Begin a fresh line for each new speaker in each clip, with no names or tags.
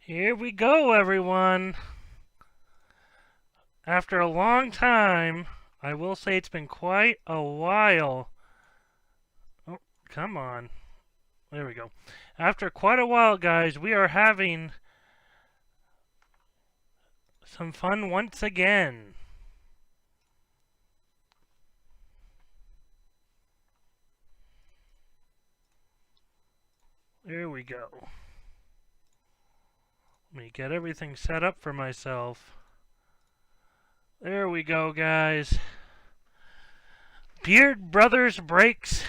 Here we go, everyone. After a long time, I will say it's been quite a while. Oh, come on. There we go. After quite a while, guys, we are having some fun once again. There we go. Let me get everything set up for myself. There we go, guys. Beard Brothers Breaks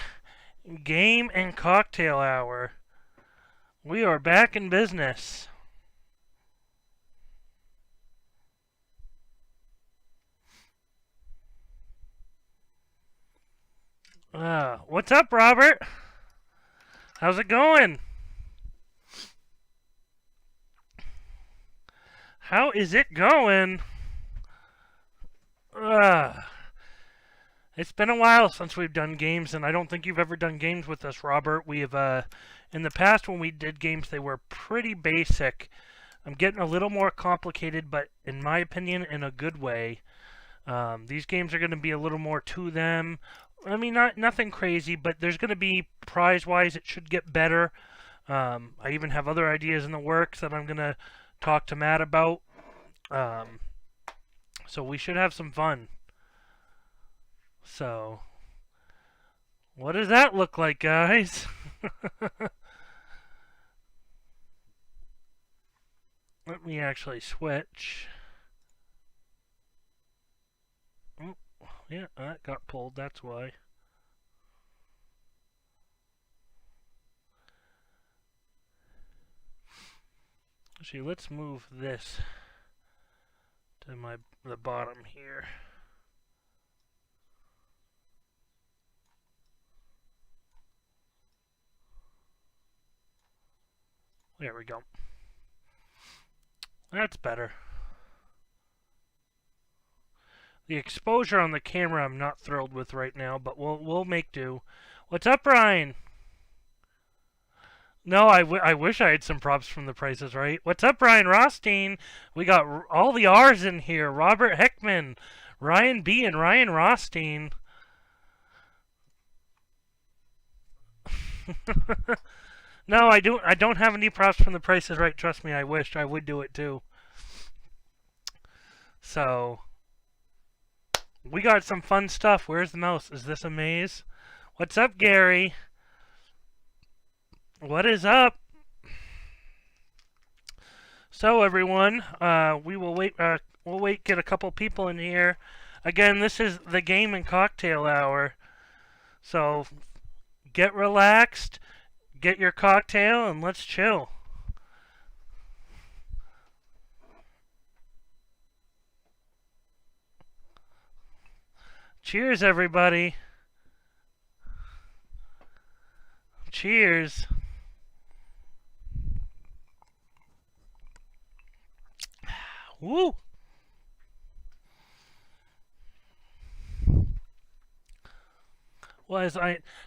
Game and Cocktail Hour. We are back in business. What's up, Robert? How's it going? How is it going? It's been a while since we've done games, and I don't think you've ever done games with us, Robert. We have, in the past when we did games, they were pretty basic. I'm getting a little more complicated, but in my opinion, in a good way. These games are going to be a little more to them. I mean, nothing crazy, but there's going to be, prize-wise, it should get better. I even have other ideas in the works that I'm going to talk to Matt about. So we should have some fun. So, what does that look like, guys? Let me actually switch. Oh, yeah, that got pulled, that's why. Actually, let's move this to the bottom here. There we go. That's better. The exposure on the camera I'm not thrilled with right now, but we'll make do. What's up, Ryan? No, I wish I had some props from The Price is Right. What's up, Ryan Rothstein? We got all the R's in here. Robert Heckman, Ryan B, and Ryan Rothstein. No, I don't have any props from The Price is Right. Trust me, I wished I would do it too. So, we got some fun stuff. Where's the mouse? Is this a maze? What's up, Gary? What is up? So, everyone, we will wait. We'll wait. Get a couple people in here. Again, this is the game and cocktail hour. So, get relaxed, get your cocktail, and let's chill. Cheers, everybody. Cheers. Woo!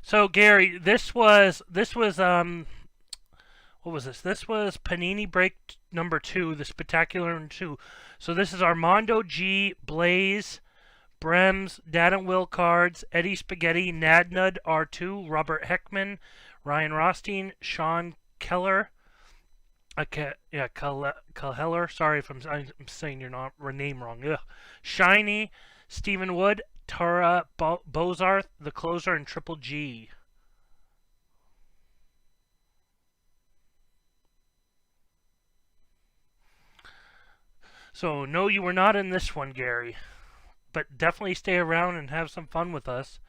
So Gary, this was what was this? This was Panini Break number 2, the Spectacular number 2. So this is Armando G, Blaze, Brems, Dad and Will cards, Eddie Spaghetti, Nadnud R2, Robert Heckman, Ryan Rothstein, Sean Keller. Keller. Sorry if I'm saying your name wrong. Ugh. Shiny, Stephen Wood, Tara Bozarth, the closer, and Triple G. So, no, you were not in this one, Gary. But definitely stay around and have some fun with us.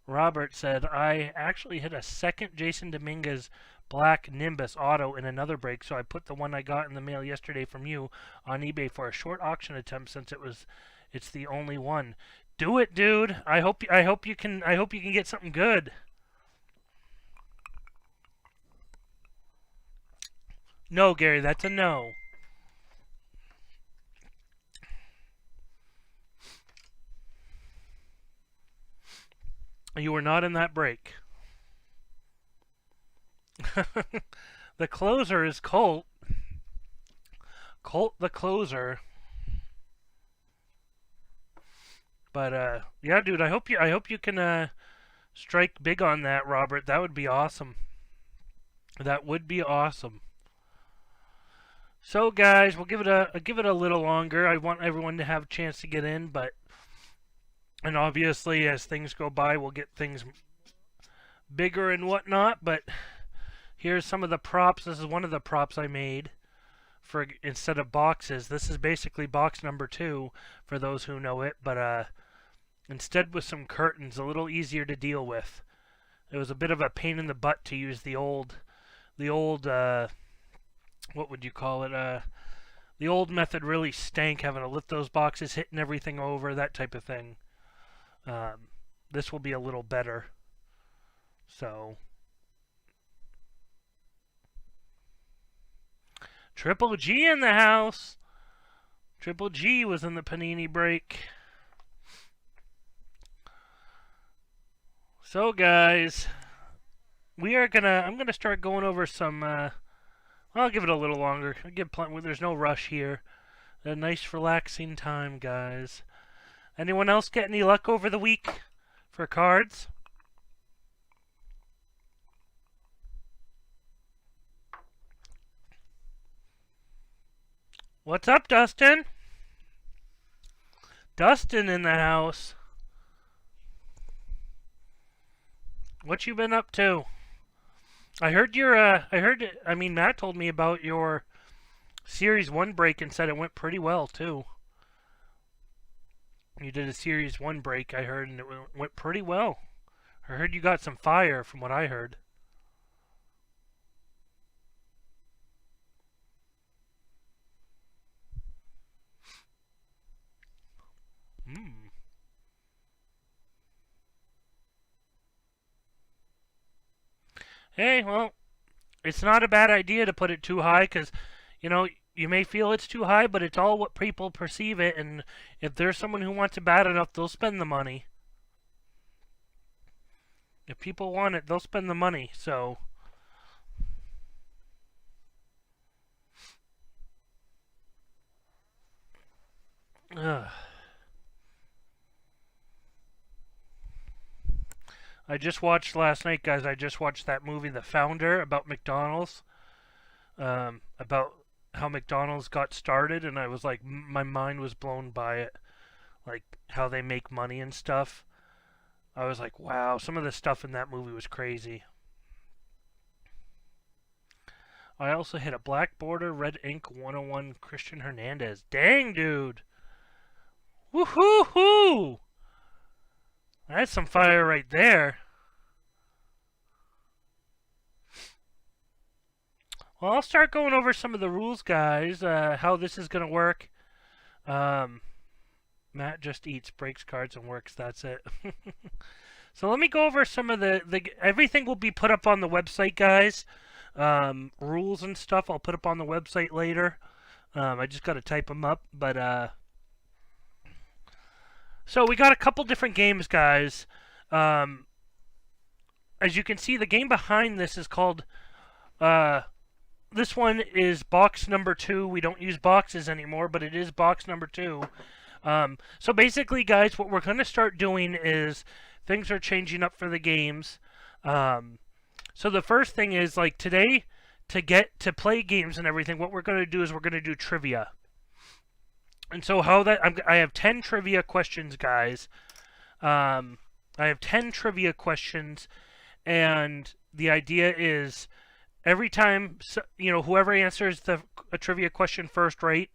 Robert said, I actually hit a second Jason Dominguez Black Nimbus auto in another break, so I put the one I got in the mail yesterday from you on eBay for a short auction attempt since it's the only one. Do it, dude. I hope you can get something good. No, Gary, that's a no. You were not in that break. The closer is Colt. Colt the Closer. But yeah, dude, I hope you can strike big on that, Robert. That would be awesome. That would be awesome. So, guys, we'll give it a little longer. I want everyone to have a chance to get in, and obviously, as things go by, we'll get things bigger and whatnot. But here's some of the props. This is one of the props I made for instead of boxes. This is basically box number 2 for those who know it, but instead with some curtains, a little easier to deal with. It was a bit of a pain in the butt to use the old what would you call it? The old method really stank, having to lift those boxes, hitting everything over, that type of thing. This will be a little better. So, Triple G in the house. Triple G was in the Panini break. So, guys, I'm gonna start going over some. I'll give it a little longer. There's no rush here. A nice, relaxing time, guys. Anyone else get any luck over the week for cards? What's up, Dustin? Dustin in the house. What you been up to? I heard Matt told me about your Series 1 break and said it went pretty well, too. You did a Series 1 break, I heard, and it went pretty well. I heard you got some fire from what I heard. Hey, well, it's not a bad idea to put it too high because, you may feel it's too high, but it's all what people perceive it. And if there's someone who wants it bad enough, they'll spend the money. If people want it, they'll spend the money. So, I just watched last night, guys. I just watched that movie, The Founder, about McDonald's. About how McDonald's got started, and I was like, my mind was blown by it. Like, how they make money and stuff. I was like, wow, some of the stuff in that movie was crazy. I also hit a black border, red ink 101 Christian Hernandez. Dang, dude. Woohoo-hoo! That's some fire right there. Well, I'll start going over some of the rules, guys, how this is going to work. Matt just eats, breaks cards, and works. That's it. So let me go over some of everything will be put up on the website, guys. Rules and stuff I'll put up on the website later. I just got to type them up, but so we got a couple different games, guys. As you can see, the game behind this is called, this one is box number 2. We don't use boxes anymore, but it is box number 2. So basically, guys, what we're going to start doing is things are changing up for the games. So the first thing is, like, today, to get to play games and everything, what we're going to do is we're going to do trivia. And so I have 10 trivia questions, guys. I have 10 trivia questions, and the idea is every time, whoever answers a trivia question first right,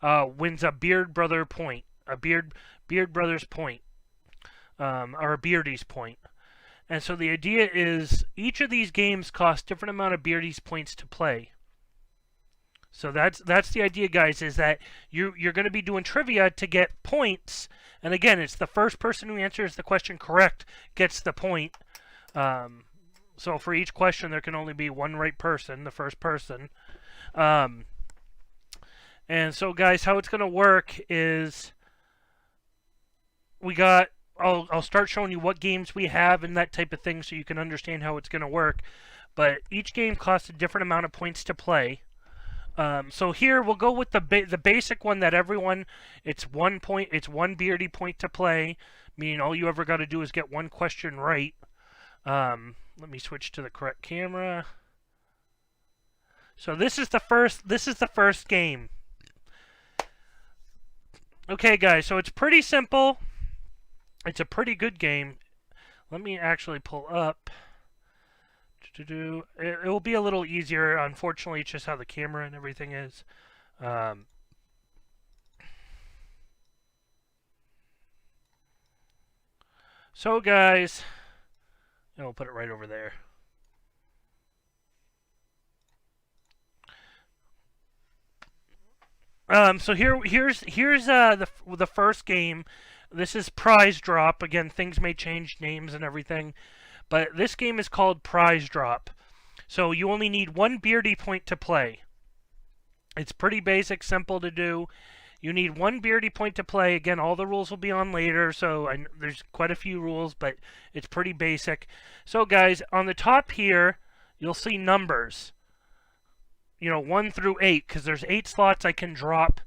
wins a Beard Brother point, a Beard Brothers point, or a Beardy's point. And so the idea is each of these games costs different amount of Beardy's points to play. So that's the idea, guys, is that you're going to be doing trivia to get points. And again, it's the first person who answers the question correct gets the point. So for each question, there can only be one right person, the first person. And so, guys, how it's going to work is I'll start showing you what games we have and that type of thing so you can understand how it's going to work. But each game costs a different amount of points to play. So here we'll go with the basic one that everyone. It's 1 point. It's 1 beardy point to play, meaning all you ever got to do is get one question right. Let me switch to the correct camera. So this is the first. This is the first game. Okay, guys. So it's pretty simple. It's a pretty good game. Let me actually pull up. It will be a little easier. Unfortunately, it's just how the camera and everything is. So, guys, and we'll put it right over there. So here's the first game. This is Prize Drop. Again, things may change names and everything, but this game is called Prize Drop. So you only need 1 beardy point to play. It's pretty basic, simple to do. You need 1 beardy point to play. Again, all the rules will be on later, so there's quite a few rules, but it's pretty basic. So, guys, on the top here, you'll see numbers. 1 through 8, because there's 8 slots I can drop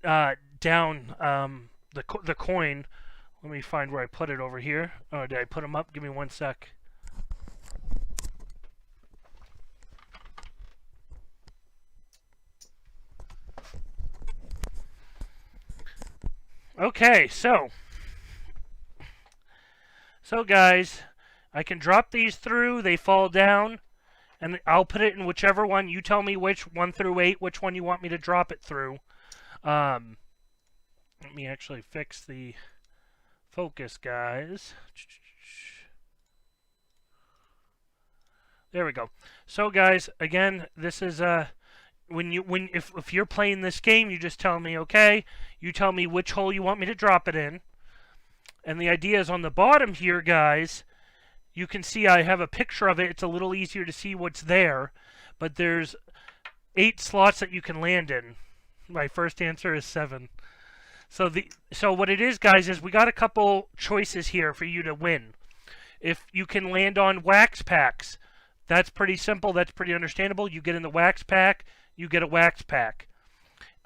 down the coin. Let me find where I put it over here. Oh, did I put them up? Give me 1 sec. Okay, so guys, I can drop these through. They fall down. And I'll put it in whichever one. You tell me which 1 through 8, which one you want me to drop it through. Let me actually fix the focus, guys. There we go. So, guys, again, this is if you're playing this game, you just tell me, okay. You tell me which hole you want me to drop it in. And the idea is on the bottom here, guys. You can see I have a picture of it. It's a little easier to see what's there. But there's 8 slots that you can land in. My first answer is 7. So what it is, guys, is we got a couple choices here for you to win. If you can land on wax packs, that's pretty simple. That's pretty understandable. You get in the wax pack, you get a wax pack.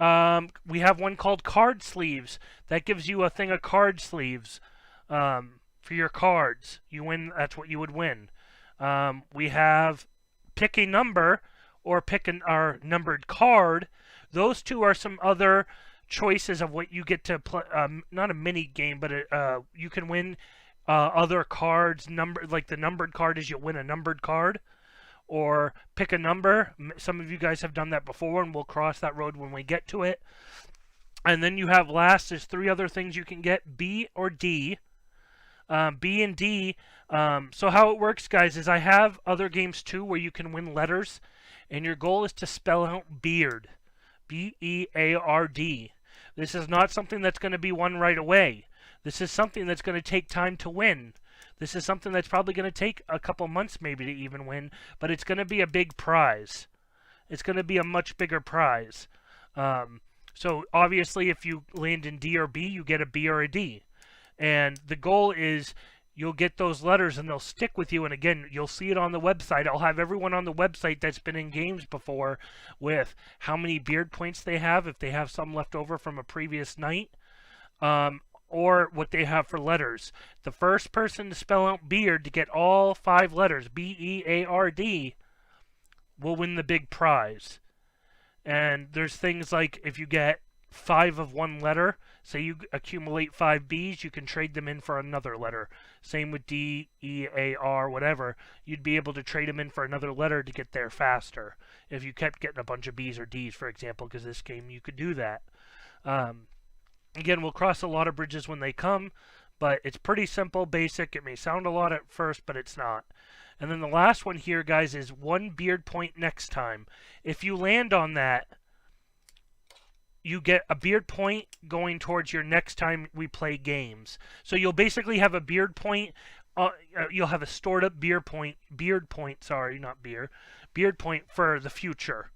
We have one called card sleeves. That gives you a thing of card sleeves. For your cards, you win. That's what you would win. We have pick a number or pick our numbered card. Those two are some other choices of what you get to play. Not a mini game, but you can win other cards. Like the numbered card is you'll win a numbered card, or pick a number. Some of you guys have done that before, and we'll cross that road when we get to it. And then you have there's 3 other things you can get: B or D. B and D. So how it works, guys, is I have other games too where you can win letters, and your goal is to spell out beard. B-E-A-R-D. This is not something that's going to be won right away. This is something that's going to take time to win. This is something that's probably going to take a couple months maybe to even win, but it's going to be a big prize. It's going to be a much bigger prize. So obviously if you land in D or B, you get a B or a D. And the goal is you'll get those letters and they'll stick with you. And again, you'll see it on the website. I'll have everyone on the website that's been in games before with how many beard points they have, if they have some left over from a previous night, or what they have for letters. The first person to spell out beard to get all 5 letters, B-E-A-R-D, will win the big prize. And there's things like if you get 5 of one letter, say you accumulate 5 B's, you can trade them in for another letter. Same with D, E, A, R, whatever. You'd be able to trade them in for another letter to get there faster. If you kept getting a bunch of B's or D's, for example, because this game you could do that. Again, we'll cross a lot of bridges when they come, but it's pretty simple, basic. It may sound a lot at first, but it's not. And then the last one here, guys, is 1 beard point next time. If you land on that, you get a beard point going towards your next time we play games. So you'll basically have a beard point. You'll have a stored up beard point for the future.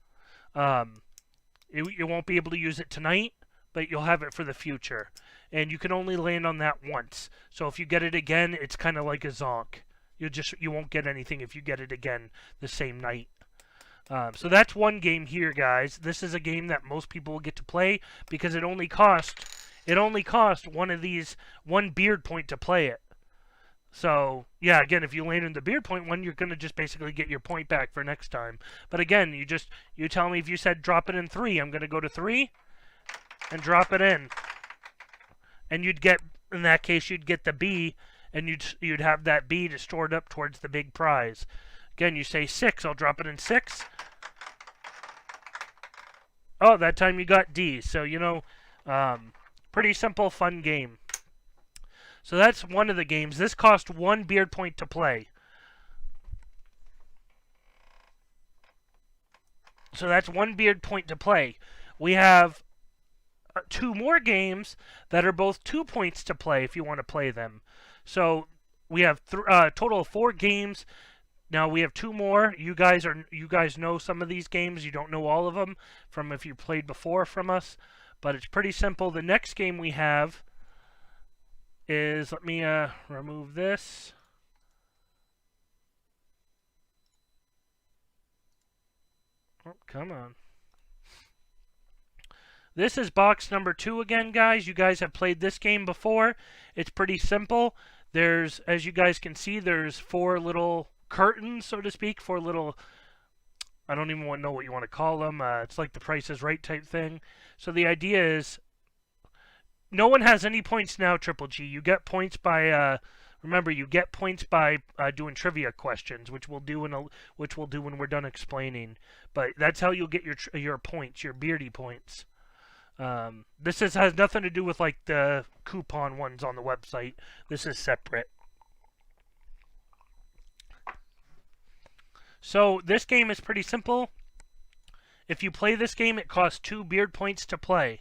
You won't be able to use it tonight, but you'll have it for the future. And you can only land on that once. So if you get it again, it's kind of like a zonk. You won't get anything if you get it again the same night. So that's one game here, guys. This is a game that most people will get to play because it only cost one beard point to play it. So, yeah, again, if you land in the beard point one, you're going to just basically get your point back for next time. But again, you tell me if you said drop it in 3, I'm going to go to 3 and drop it in. And you'd get, in that case, you'd get the B, and you'd have that B to store it up towards the big prize. Again, you say 6, I'll drop it in 6. Oh, that time you got D. So, you know, pretty simple, fun game. So that's one of the games. This cost 1 beard point to play. So that's 1 beard point to play. We have 2 more games that are both 2 points to play if you want to play them. So we have a total of 4 games. Now we have 2 more. You guys know some of these games. You don't know all of them from if you played before from us, but it's pretty simple. The next game we have is, let me remove this. Oh, come on. This is box number 2 again, guys. You guys have played this game before. It's pretty simple. There's, as you guys can see, there's 4 little curtains, so to speak, 4 little, I don't even know what you want to call them. It's like the Price is Right type thing. So the idea is, no one has any points now, Triple G. You get points by, remember, you get points by doing trivia questions, which we'll do when we're done explaining. But that's how you'll get your points, your beardy points. This has nothing to do with like the coupon ones on the website. This is separate. So this game is pretty simple. If you play this game, it costs 2 beard points to play.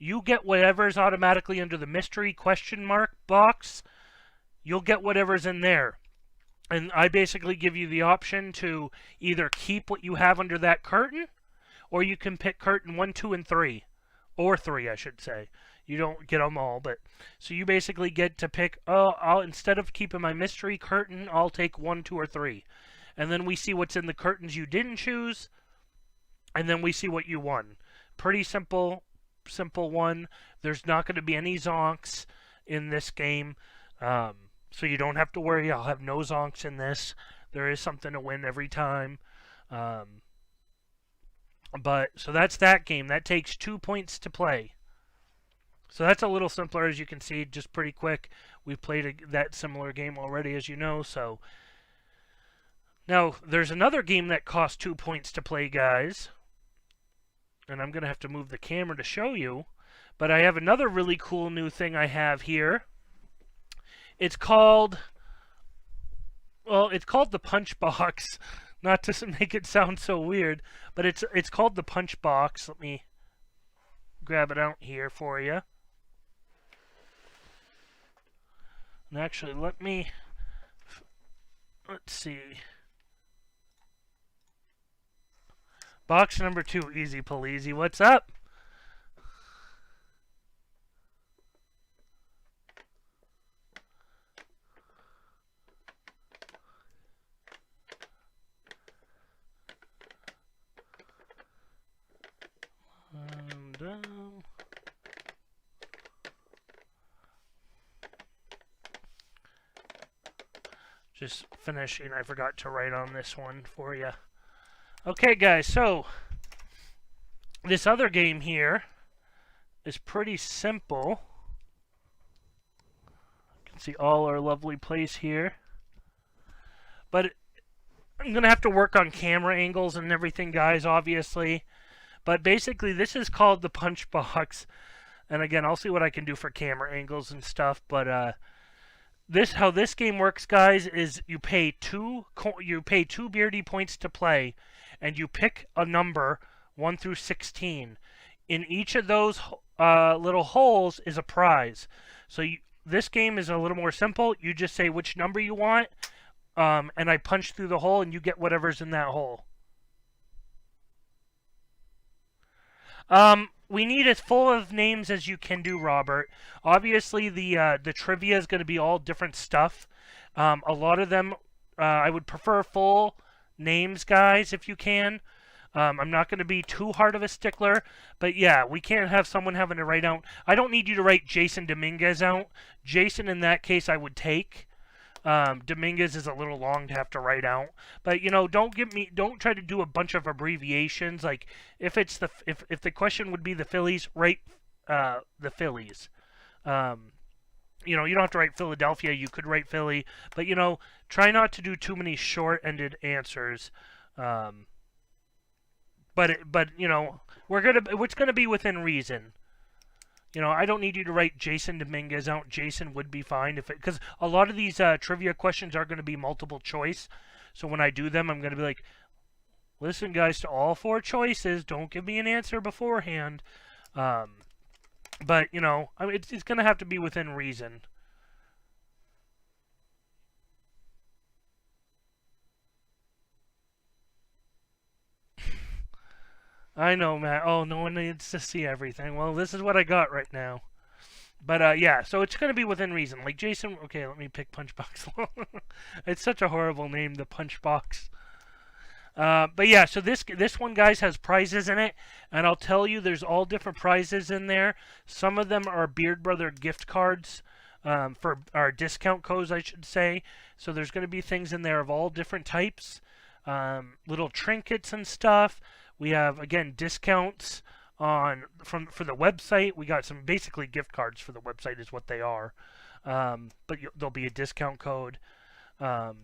You get whatever's automatically under the mystery question mark box. You'll get whatever's in there. And I basically give you the option to either keep what you have under that curtain, or you can pick curtain 1, 2, and 3. Or 3, I should say. You don't get them all, but so you basically get to pick, instead of keeping my mystery curtain, I'll take 1, 2, or 3. And then we see what's in the curtains you didn't choose, and then we see what you won. Pretty simple one. There's not going to be any zonks in this game, so you don't have to worry. I'll have no zonks in this. There is something to win every time. But so that's that game. That takes 2 points to play. So that's a little simpler, as you can see, just pretty quick. We've played that similar game already, as you know. So now there's another game that costs 2 points to play, guys. And I'm going to have to move the camera to show you. But I have another really cool new thing I have here. It's called, well, it's called the Punchbox. Not to make it sound so weird, but it's called the Punchbox. Let me grab it out here for you. And actually, let's see. Box number 2, easy Paleezy. What's up? Just finishing. I forgot to write on this one for you. Okay, guys, so this other game here is pretty simple. You can see all our lovely place here. But I'm going to have to work on camera angles and everything, guys, obviously. But basically, this is called the Punchbox. And again, I'll see what I can do for camera angles and stuff. But how this game works, guys, is you pay two beardy points to play, and you pick a number 1 through 16. In each of those little holes is a prize. So this game is a little more simple. You just say which number you want, and I punch through the hole, and you get whatever's in that hole. We need as full of names as you can do, Robert. Obviously, the trivia is going to be all different stuff. A lot of them, I would prefer full names, guys, if you can. I'm not going to be too hard of a stickler, but yeah, we can't have someone having to write out. I don't need you to write Jason Dominguez out. Jason, in that case, I would take. Dominguez is a little long to have to write out, but don't try to do a bunch of abbreviations. Like if the question would be the Phillies, write the Phillies. You don't have to write Philadelphia. You could write Philly, but try not to do too many short-ended answers. But it's gonna be within reason. I don't need you to write Jason Dominguez out. Jason would be fine because a lot of these trivia questions are going to be multiple choice. So when I do them, I'm going to be like, listen, guys, to all 4 choices. Don't give me an answer beforehand. But it's going to have to be within reason. I know, Matt. Oh, no one needs to see everything. Well, this is what I got right now. But, yeah, so it's going to be within reason. Like, Jason... Okay, let me pick Punchbox. It's such a horrible name, the Punchbox. But, yeah, so this one, guys, has prizes in it. And I'll tell you, there's all different prizes in there. Some of them are Beard Brother gift cards. For our discount codes, I should say. So there's going to be things in there of all different types. Little trinkets and stuff. We have, again, discounts for the website. We got some basically gift cards for the website is what they are. But there'll be a discount code. Yeah,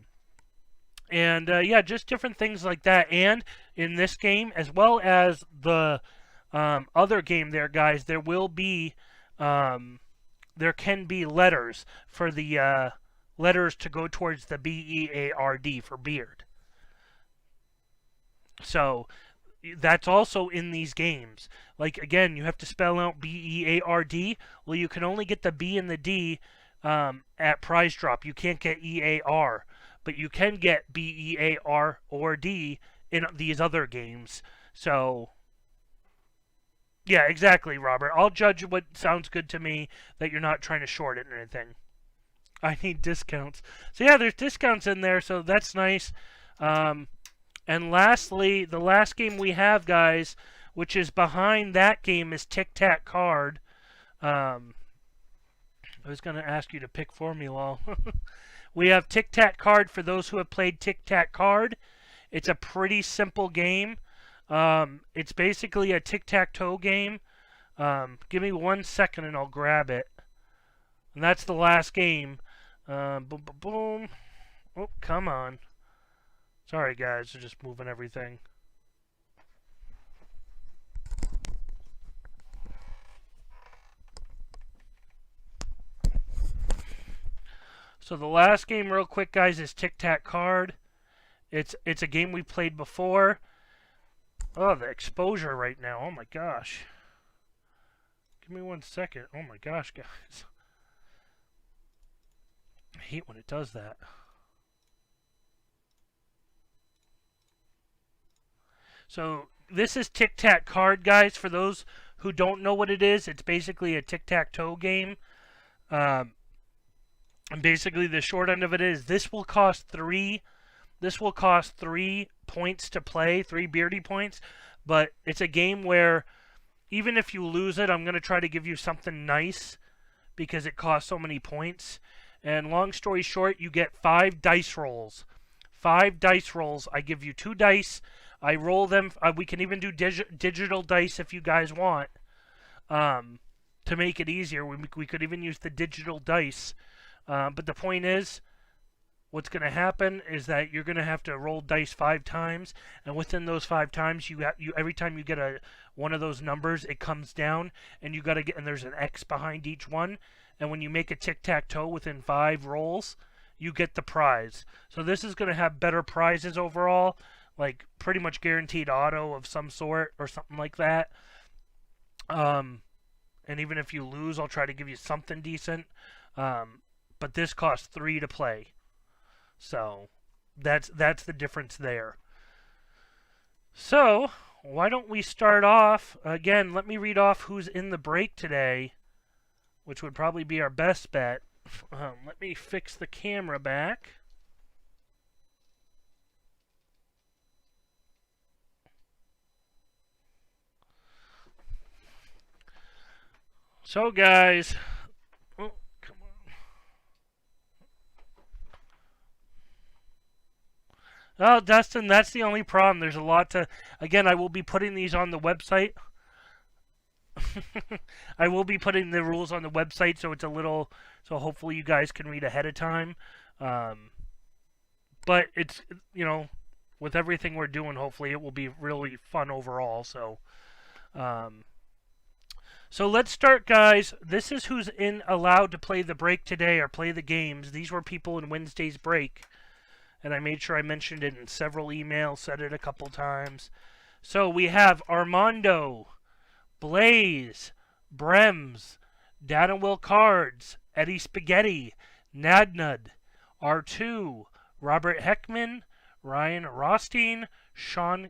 just different things like that. And in this game, as well as the other game there, guys, there will be, there can be letters for the letters to go towards the B-E-A-R-D for beard. So that's also in these games. Like, again, you have to spell out B-E-A-R-D. Well, you can only get the B and the D at prize drop. You can't get E-A-R. But you can get B-E-A-R or D in these other games. So, yeah, exactly, Robert. I'll judge what sounds good to me, that you're not trying to short it or anything. I need discounts. So, yeah, there's discounts in there, so that's nice. And lastly, the last game we have, guys, which is behind that game, is Tic Tac Card. I was going to ask you to pick for me, lol. We have Tic Tac Card for those who have played Tic Tac Card. It's a pretty simple game. It's basically a tic-tac-toe game. Give me 1 second and I'll grab it. And that's the last game. Boom, boom, boom. Oh, come on. Sorry, guys. They're just moving everything. So the last game, real quick, guys, is Tic Tac Card. It's a game we played before. Oh, the exposure right now. Oh my gosh. Give me 1 second. Oh my gosh, guys. I hate when it does that. So this is Tic Tac Card, guys. For those who don't know what it is, it's basically a tic-tac-toe game. And basically the short end of it is this will cost 3 points to play, 3 beardy points, but it's a game where even if you lose it, I'm going to try to give you something nice because it costs so many points. And long story short, you get 5 dice rolls. 5 dice rolls. I give you 2 dice. I roll them. We can even do digital dice if you guys want. To make it easier, we could even use the digital dice. But the point is, what's going to happen is that you're going to have to roll dice 5 times, and within those 5 times, every time you get one of those numbers, it comes down, and you got to get, and there's an X behind each one, and when you make a tic-tac-toe within 5 rolls, you get the prize. So this is going to have better prizes overall, like pretty much guaranteed auto of some sort or something like that. And even if you lose, I'll try to give you something decent. But this costs 3 to play. So that's the difference there. So why don't we start off again? Let me read off who's in the break today, which would probably be our best bet. Let me fix the camera back. So, guys. Oh, come on. Oh, Dustin, that's the only problem. There's a lot to. Again, I will be putting these on the website. I will be putting the rules on the website, so it's a little. So hopefully you guys can read ahead of time. But it's, with everything we're doing, hopefully it will be really fun overall. So, so let's start, guys. This is who's allowed to play the break today or play the games. These were people in Wednesday's break, and I made sure I mentioned it in several emails, said it a couple times. So we have Armando, Blaze, Brems, Dana Will Cards, Eddie Spaghetti, Nadnud, R2, Robert Heckman, Ryan Rothstein, Sean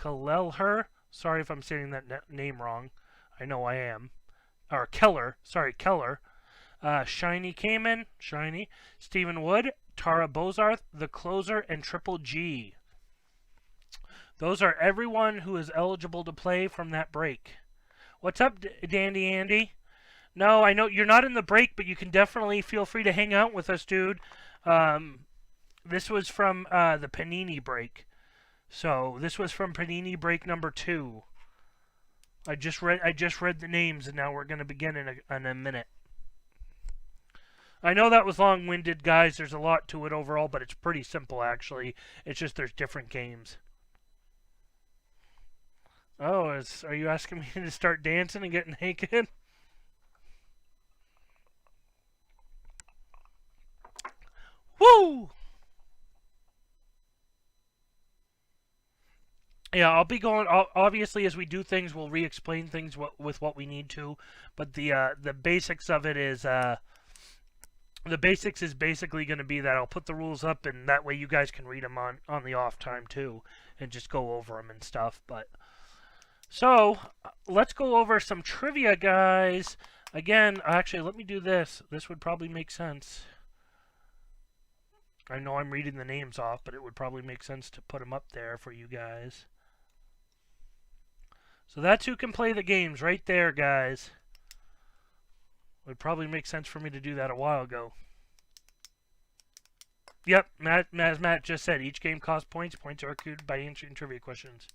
Kalelher. Sorry if I'm saying that name wrong. I know I am. Or Keller. Sorry, Keller. Shiny Cayman. Shiny. Stephen Wood. Tara Bozarth. The Closer. And Triple G. Those are everyone who is eligible to play from that break. What's up, Dandy Andy? No, I know you're not in the break, but you can definitely feel free to hang out with us, dude. This was from the Panini break. So this was from Panini break number 2. I just read the names, and now we're going to begin in a minute. I know that was long-winded, guys. There's a lot to it overall, but it's pretty simple, actually. It's just there's different games. Oh, are you asking me to start dancing and getting naked? Woo! Yeah, I'll be going. Obviously, as we do things, we'll re-explain things with what we need to. But the basics of it is the basics is basically going to be that I'll put the rules up, and that way you guys can read them on the off time too, and just go over them and stuff. But so let's go over some trivia, guys. Again, actually, let me do this. This would probably make sense. I know I'm reading the names off, but it would probably make sense to put them up there for you guys. So that's who can play the games right there, guys. Would probably make sense for me to do that a while ago. Yep, as Matt just said, each game costs points. Points are accrued by answering trivia questions.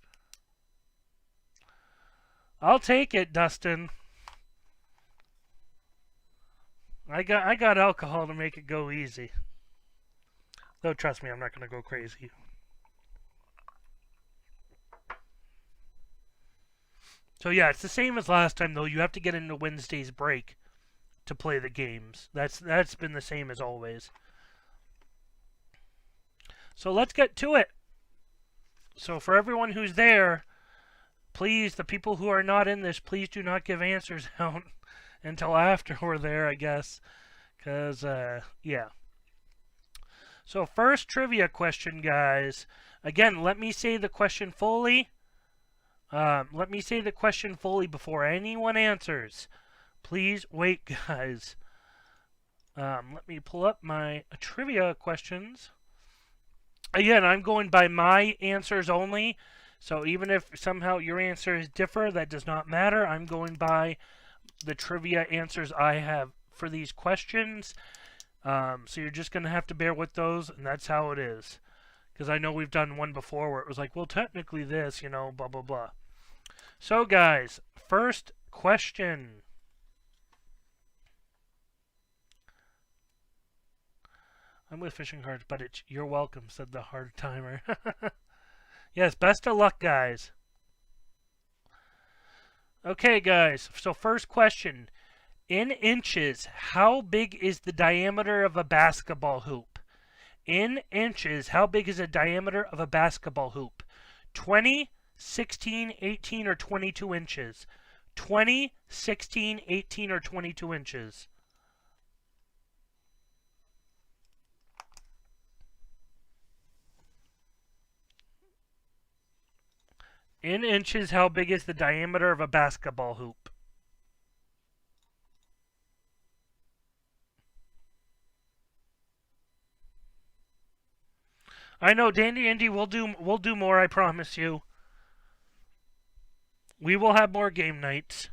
I'll take it, Dustin. I got alcohol to make it go easy. Though, trust me, I'm not going to go crazy. So yeah, it's the same as last time, though. You have to get into Wednesday's break to play the games. That's been the same as always. So let's get to it. So for everyone who's there, please, the people who are not in this, please do not give answers out until after we're there, I guess. Because, yeah. So first trivia question, guys. Again, let me say the question fully. Let me say the question fully before anyone answers. Please wait, guys. Let me pull up my trivia questions. Again, I'm going by my answers only. So even if somehow your answers differ, that does not matter. I'm going by the trivia answers I have for these questions. So you're just going to have to bear with those, and that's how it is. Because I know we've done one before where it was like, well, technically this, blah, blah, blah. So, guys, first question. I'm with fishing cards, but you're welcome, said the hard timer. Yes, best of luck, guys. Okay, guys, so first question. In inches, how big is the diameter of a basketball hoop? In inches, how big is the diameter of a basketball hoop? 20, 16, 18, or 22 inches? 20, 16, 18, or 22 inches? In inches, how big is the diameter of a basketball hoop? I know, Dandy Indy, we'll do more, I promise you. We will have more game nights.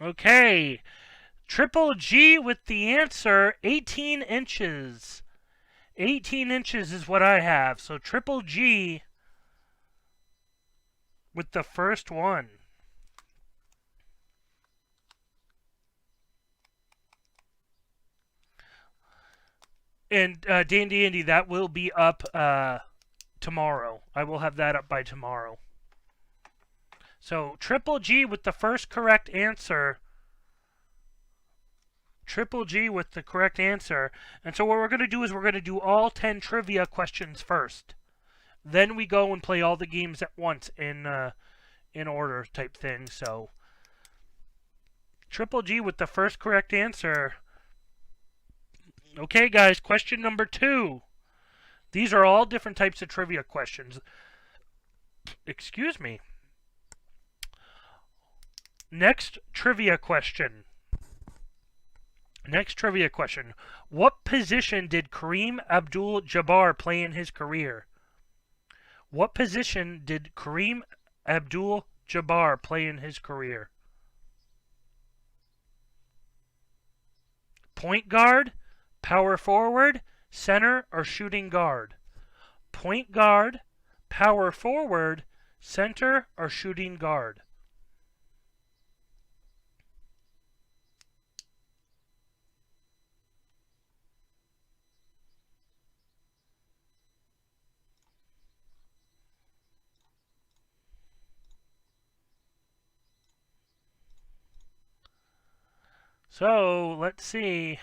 Okay. Triple G with the answer 18 inches. 18 inches is what I have. So Triple G with the first one. And Dandy Andy, that will be up tomorrow. I will have that up by tomorrow. So Triple G with the first correct answer. Triple G with the correct answer. And so what we're going to do is we're going to do all 10 trivia questions first. Then we go and play all the games at once in order type thing. So Triple G with the first correct answer. Okay, guys, question number 2. These are all different types of trivia questions. Excuse me. Next trivia question. What position did Kareem Abdul-Jabbar play in his career? What position did Kareem Abdul-Jabbar play in his career? Point guard, power forward, center, or shooting guard? Point guard, power forward, center, or shooting guard? So, let's see.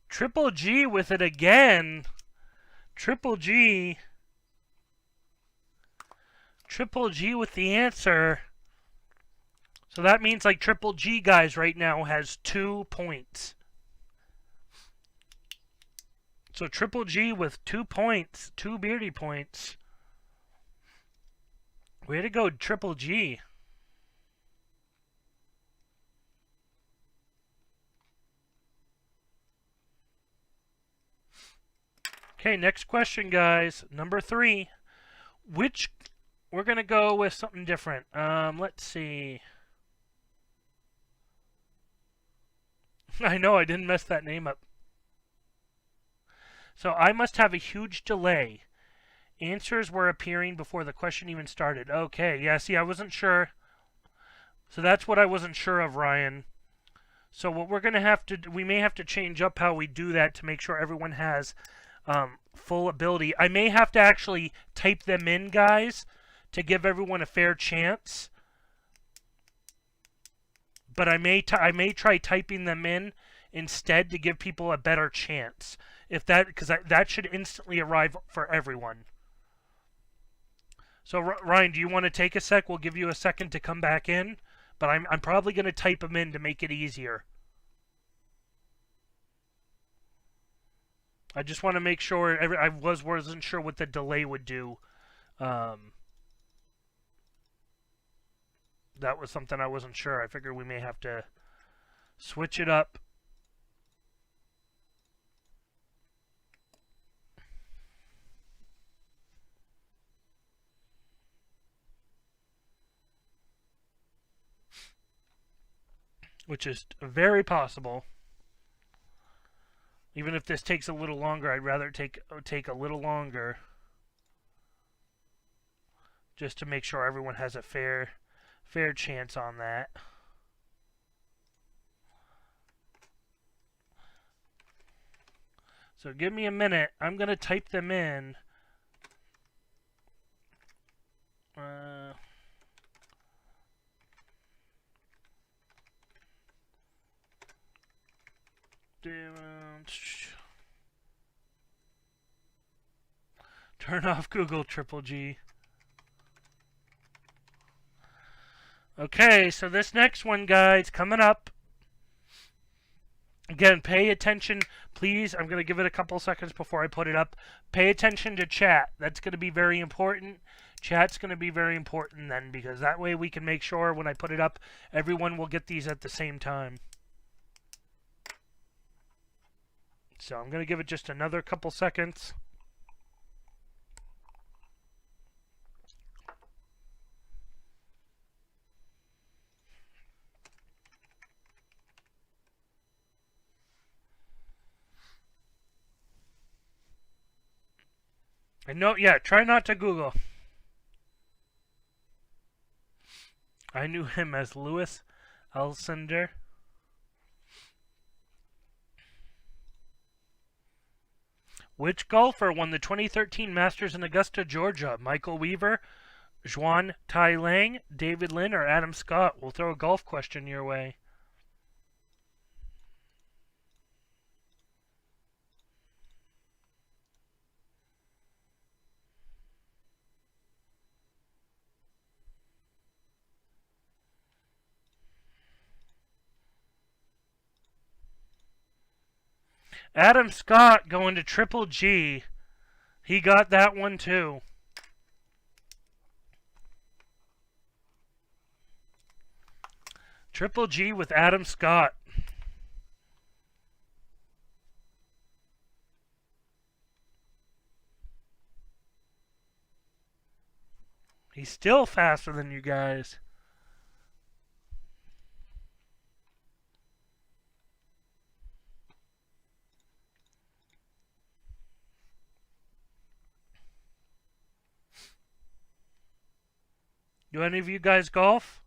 Triple G with it again. Triple G with the answer. So that means like Triple G, guys, right now has 2 points. So Triple G with 2 points, 2 Beardy points. Way to go, Triple G. Okay, next question, guys. Number 3. We're going to go with something different. Let's see. I know, I didn't mess that name up. So I must have a huge delay. Answers were appearing before the question even started. Okay, yeah, see, I wasn't sure. So that's what I wasn't sure of, Ryan. So what we're going to have to do, we may have to change up how we do that to make sure everyone has full ability. I may have to actually type them in, guys, to give everyone a fair chance. But I may try typing them in instead to give people a better chance. Because that should instantly arrive for everyone. So Ryan, do you want to take a sec? We'll give you a second to come back in, but I'm probably going to type them in to make it easier. I just want to make sure. I wasn't sure what the delay would do. That was something I wasn't sure. I figured we may have to switch it up. Which is very possible. Even if this takes a little longer, I'd rather take a little longer. Just to make sure everyone has a fair chance on that. So give me a minute. I'm going to type them in. Turn off Google, Triple G. Okay, so this next one, guys, coming up. Again, pay attention, please. I'm going to give it a couple seconds before I put it up. Pay attention to chat. That's going to be very important. Chat's going to be very important then, because that way we can make sure when I put it up, everyone will get these at the same time. So I'm going to give it just another couple seconds. And no, yeah, try not to Google. I knew him as Louis Alcindor. Which golfer won the 2013 Masters in Augusta, Georgia? Michael Weaver, Juan Tai Lang, David Lin, or Adam Scott? We'll throw a golf question your way. Adam Scott going to Triple G. He got that one too. Triple G with Adam Scott. He's still faster than you guys. Do any of you guys golf?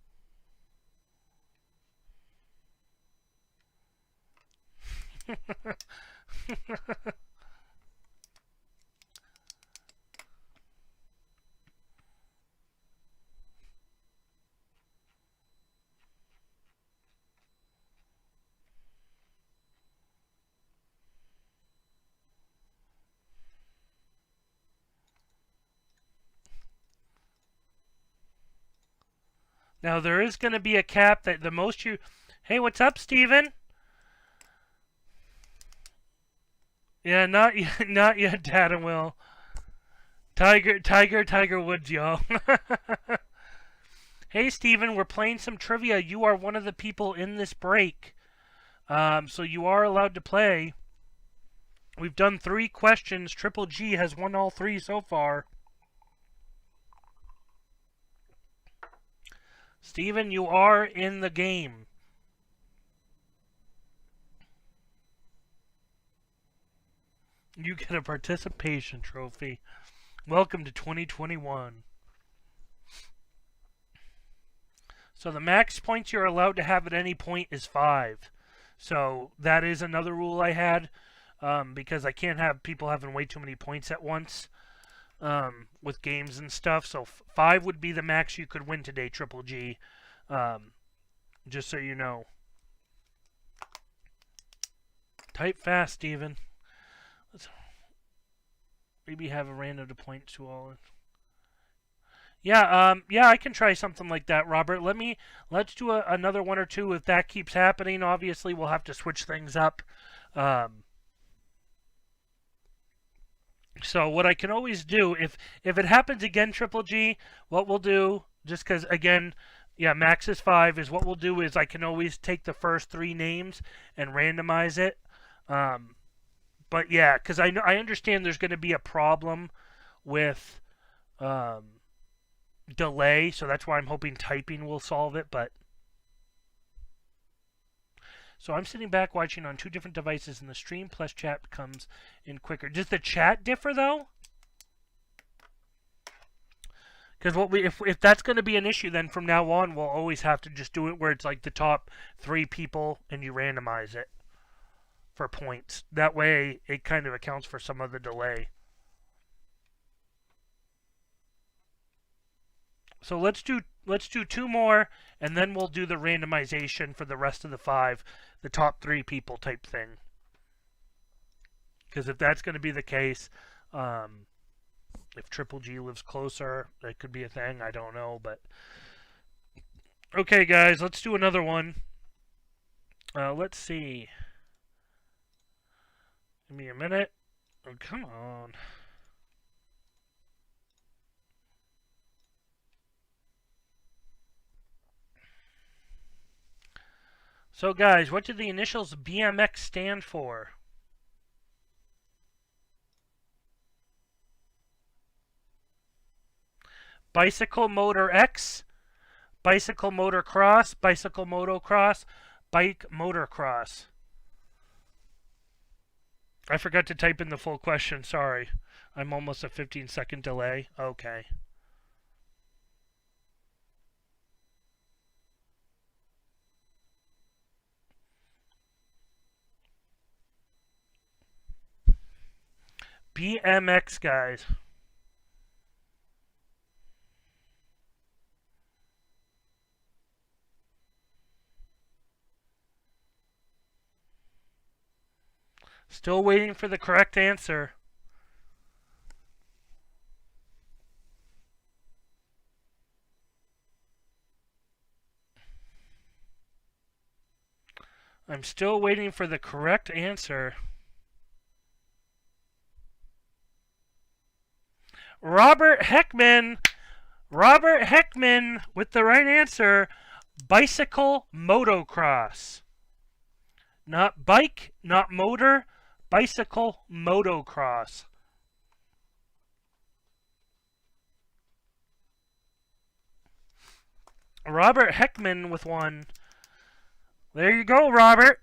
Now there is going to be a cap that the most you... Hey, what's up, Steven? Yeah, not yet, not yet, Dad and Will. Tiger Woods, y'all. Hey, Steven, we're playing some trivia. You are one of the people in this break. So you are allowed to play. We've done 3 questions. Triple G has won all 3 so far. Steven, you are in the game. You get a participation trophy. Welcome to 2021. So the max points you're allowed to have at any point is 5. So that is another rule I had, because I can't have people having way too many points at once with games and stuff. So 5 would be the max you could win today, Triple G. Just so you know. Type fast, Steven. Let's maybe have a random to point to all. Yeah, I can try something like that, Robert. Let's do another 1 or 2. If that keeps happening, obviously we'll have to switch things up. So what I can always do, if it happens again, Triple G, what we'll do, just because again, yeah, max is 5, is what we'll do is I can always take the first 3 names and randomize it. But yeah, because I understand there's going to be a problem with delay, so that's why I'm hoping typing will solve it. But so I'm sitting back watching on 2 different devices, and the stream plus chat comes in quicker. Does the chat differ though? Because if that's going to be an issue, then from now on we'll always have to just do it where it's like the top 3 people and you randomize it for points. That way it kind of accounts for some of the delay. So let's do 2 more, and then we'll do the randomization for the rest of the 5, the top 3 people type thing. Because if that's going to be the case, if Triple G lives closer, that could be a thing. I don't know, but okay, guys, let's do another one. Let's see. Give me a minute. Oh, come on. So, guys, what do the initials BMX stand for? Bicycle Motor X, Bicycle Motor Cross, Bicycle Motocross, Bike Motocross. I forgot to type in the full question. Sorry. I'm almost a 15-second delay. Okay. BMX, guys. Still waiting for the correct answer. I'm still waiting for the correct answer. Robert Heckman! Robert Heckman with the right answer. Bicycle motocross. Not bike, not motor. Bicycle motocross. Robert Heckman with one. There you go, Robert.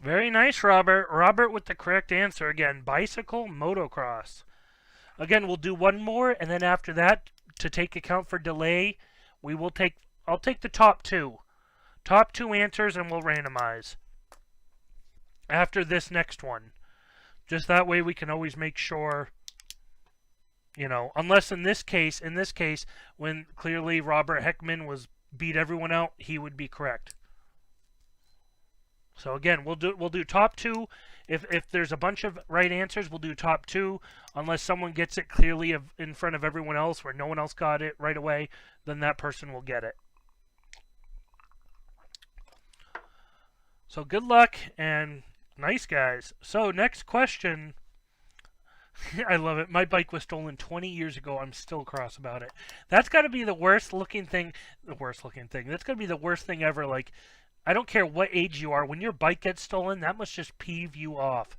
Very nice, Robert. Robert with the correct answer. Again, bicycle motocross. Again, we'll do one more, and then after that, to take account for delay, I'll take the top two. Top two answers, and we'll randomize. After this next one. Just that way we can always make sure, unless in this case, when clearly Robert Heckman beat everyone out, he would be correct. So again, we'll do top two. If there's a bunch of right answers, we'll do top two. Unless someone gets it clearly in front of everyone else, where no one else got it right away, then that person will get it. So good luck and nice, guys. So next question. I love it. My bike was stolen 20 years ago. I'm still cross about it. That's got to be the worst looking thing. That's got to be the worst thing ever. Like, I don't care what age you are. When your bike gets stolen, that must just peeve you off.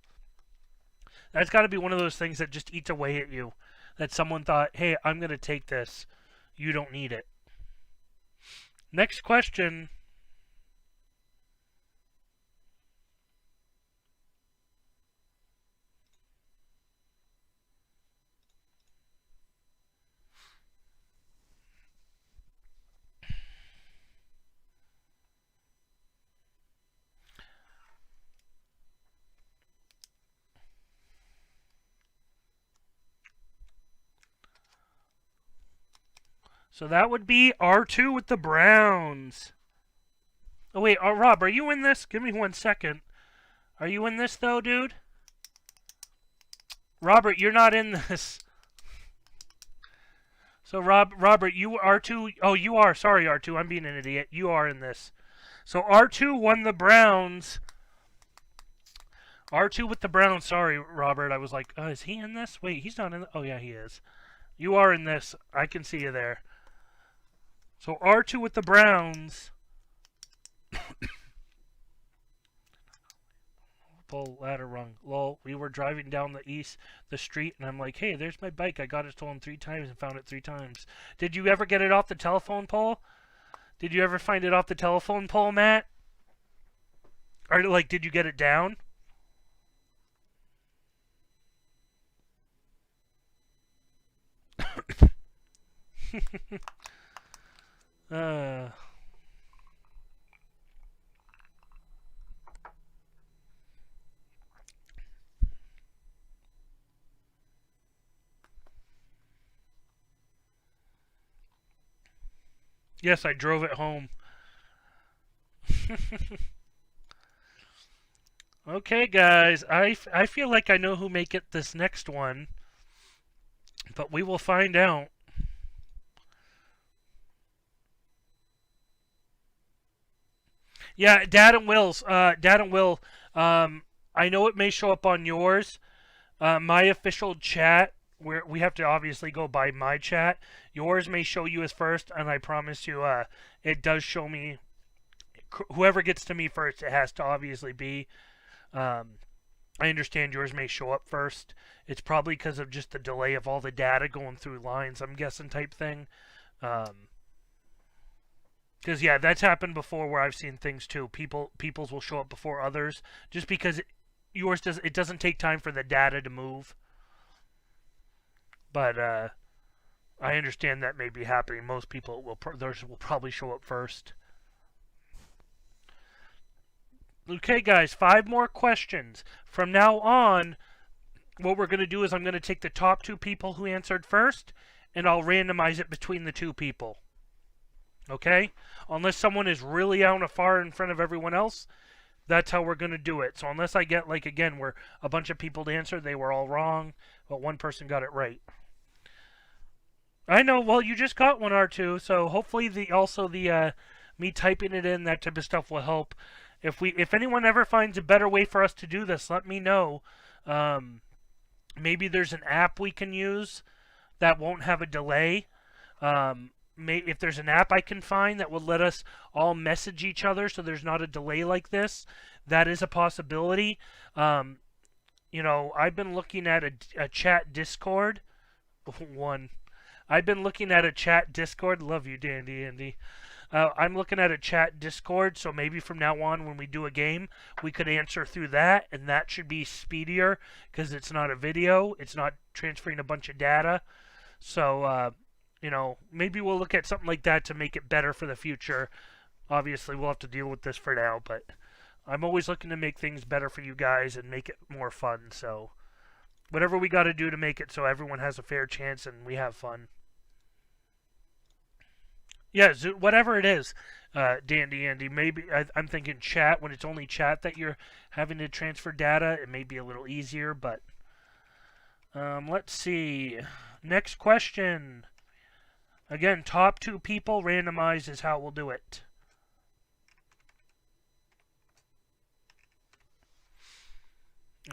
That's got to be one of those things that just eats away at you. That someone thought, hey, I'm going to take this. You don't need it. Next question. So that would be R2 with the Browns. Oh, wait. Rob, are you in this? Give me 1 second. Are you in this, though, dude? Robert, you're not in this. So, Robert, you R2. Oh, you are. Sorry, R2. I'm being an idiot. You are in this. So, R2 won the Browns. R2 with the Browns. Sorry, Robert. I was like, is he in this? Wait, he's not in. Oh, yeah, he is. You are in this. I can see you there. So R2 with the Browns. Pull ladder rung. Lol, we were driving down the street, and I'm like, hey, there's my bike. I got it stolen 3 times and found it 3 times. Did you ever get it off the telephone pole? Did you ever find it off the telephone pole, Matt? Or, like, did you get it down? Yes, I drove it home. Okay, guys, I feel like I know who may get this next one, but we will find out. Yeah, Dad and Will's. Dad and Will. I know it may show up on yours. My official chat, where we have to obviously go by my chat. Yours may show you as first, and I promise you, it does show me. Whoever gets to me first, it has to obviously be. Um, I understand yours may show up first. It's probably because of just the delay of all the data going through lines, I'm guessing, type thing. Because yeah, that's happened before where I've seen things too. People's will show up before others just because yours does. It doesn't take time for the data to move. But I understand that may be happening. Most people theirs will probably show up first. Okay, guys, 5 more questions. From now on, what we're going to do is I'm going to take the top 2 people who answered first, and I'll randomize it between the 2 people. Okay? Unless someone is really out far in front of everyone else, that's how we're going to do it. So unless I get, like, again, where a bunch of people to answer, they were all wrong, but one person got it right. I know, well, you just got one, R2, so hopefully the me typing it in, that type of stuff will help. If anyone ever finds a better way for us to do this, let me know. Maybe there's an app we can use that won't have a delay. If there's an app I can find that would let us all message each other so there's not a delay like this, that is a possibility. You know, I've been looking at a chat Discord. I've been looking at a chat Discord. Love you, Dandy Andy. I'm looking at a chat Discord, so maybe from now on when we do a game, we could answer through that, and that should be speedier because it's not a video. It's not transferring a bunch of data. So, you know, maybe we'll look at something like that to make it better for the future. Obviously, we'll have to deal with this for now, but I'm always looking to make things better for you guys and make it more fun. So, whatever we got to do to make it so everyone has a fair chance and we have fun. Yeah, whatever it is, Dandy Andy. Maybe I'm thinking chat. When it's only chat that you're having to transfer data, it may be a little easier. But let's see. Next question. Again, top 2 people randomized is how we'll do it.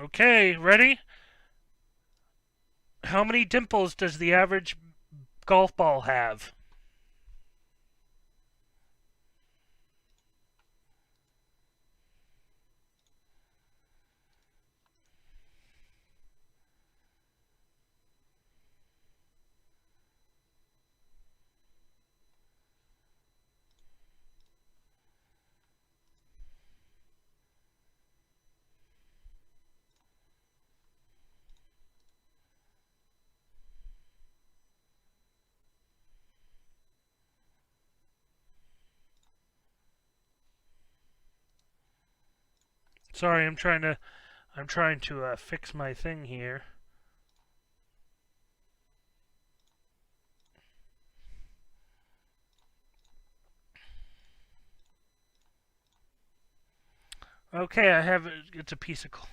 Okay, ready? How many dimples does the average golf ball have? Sorry, I'm trying to fix my thing here. Okay, it's a piece of coal.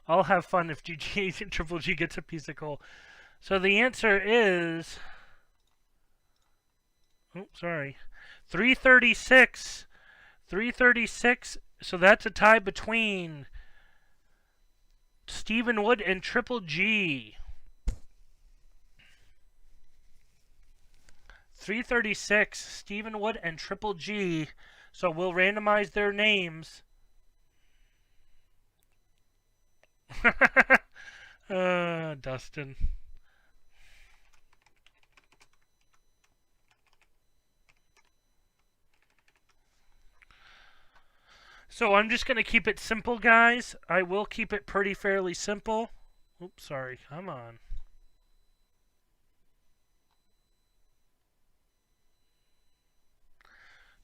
I'll have fun if GG Triple G gets a piece of coal. So the answer is, oh, sorry, 336. 336. So that's a tie between Stephen Wood and Triple G. 336, Stephen Wood and Triple G. So we'll randomize their names. Dustin. So I'm just going to keep it simple, guys. I will keep it pretty fairly simple. Oops, sorry. Come on.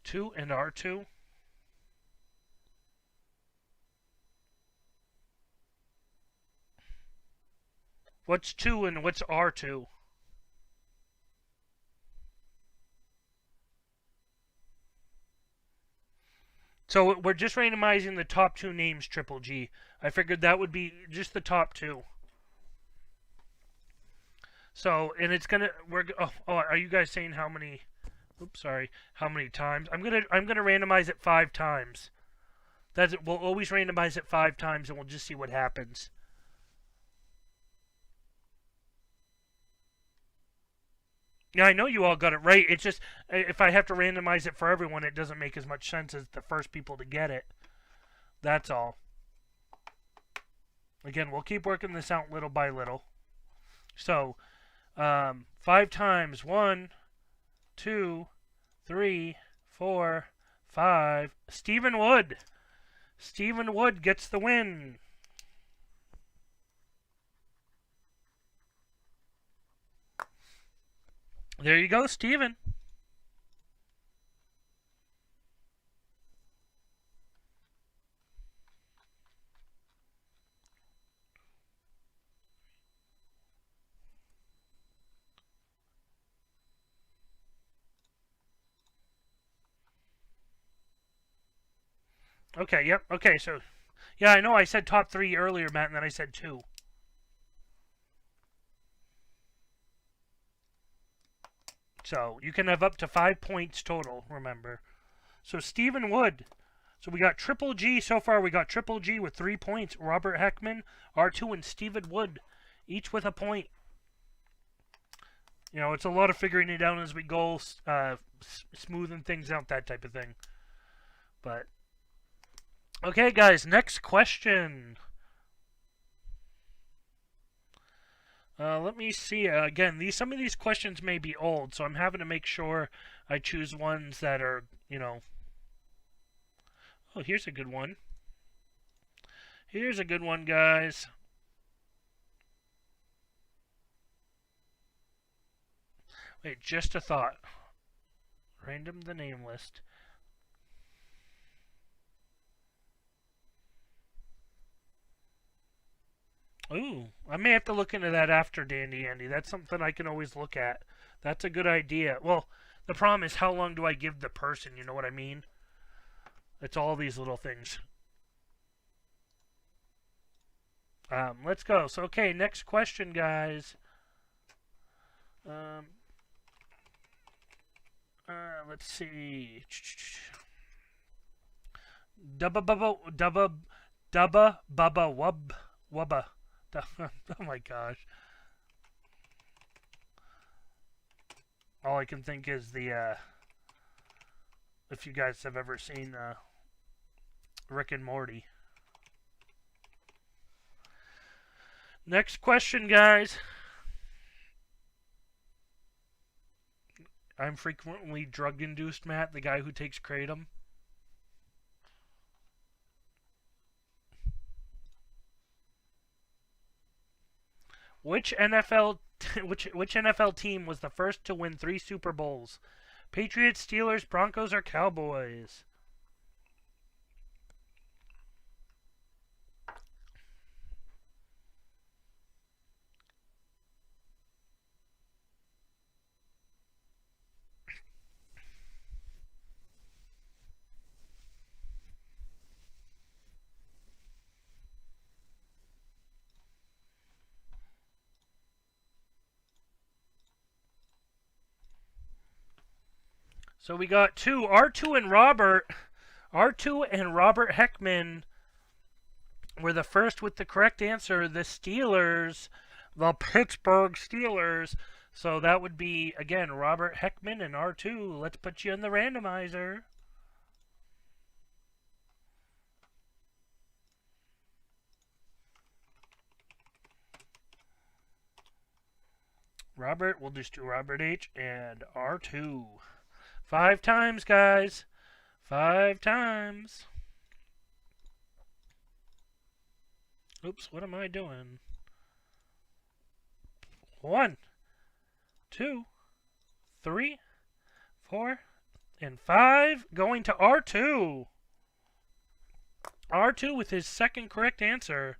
Two and R2. What's 2 and what's R2? So we're just randomizing the top 2 names, Triple G. I figured that would be just the top 2. So, and it's gonna are you guys saying how many? Oops, sorry. How many times? I'm gonna randomize it 5 times. That's it. We'll always randomize it 5 times, and we'll just see what happens. Yeah, I know you all got it right. It's just if I have to randomize it for everyone, it doesn't make as much sense as the first people to get it. That's all. Again, we'll keep working this out little by little. So, 5 times. 1, 2, 3, 4, 5. Stephen Wood. Stephen Wood gets the win. There you go, Stephen. Okay, yep. Okay, so yeah, I know I said top 3 earlier, Matt, and then I said 2. So you can have up to 5 points total, remember. So Stephen Wood. So we got Triple G so far. We got Triple G with 3 points. Robert Heckman, R2, and Stephen Wood, each with a point. You know, it's a lot of figuring it out as we go, smoothing things out, that type of thing. But okay, guys, next question. Let me see. Again, some of these questions may be old, so I'm having to make sure I choose ones that are, you know. Oh, here's a good one. Here's a good one, guys. Wait, just a thought. Random the name list. Ooh, I may have to look into that after Dandy Andy. That's something I can always look at. That's a good idea. Well, the problem is how long do I give the person, you know what I mean? It's all these little things. Let's go. So, okay, next question, guys. Let's see. Dubba bubba wubba. Oh my gosh. All I can think is the, if you guys have ever seen Rick and Morty. Next question, guys. I'm frequently drug-induced, Matt, the guy who takes Kratom. Which NFL team was the first to win 3 Super Bowls? Patriots, Steelers, Broncos, or Cowboys? So we got R2 and Robert. R2 and Robert Heckman were the first with the correct answer. The Steelers, the Pittsburgh Steelers. So that would be, again, Robert Heckman and R2. Let's put you in the randomizer. Robert, we'll just do Robert H. and R2. 5 times, guys. 5 times. Oops, what am I doing? 1, 2, 3, 4, and 5. Going to R2. R2 with his second correct answer.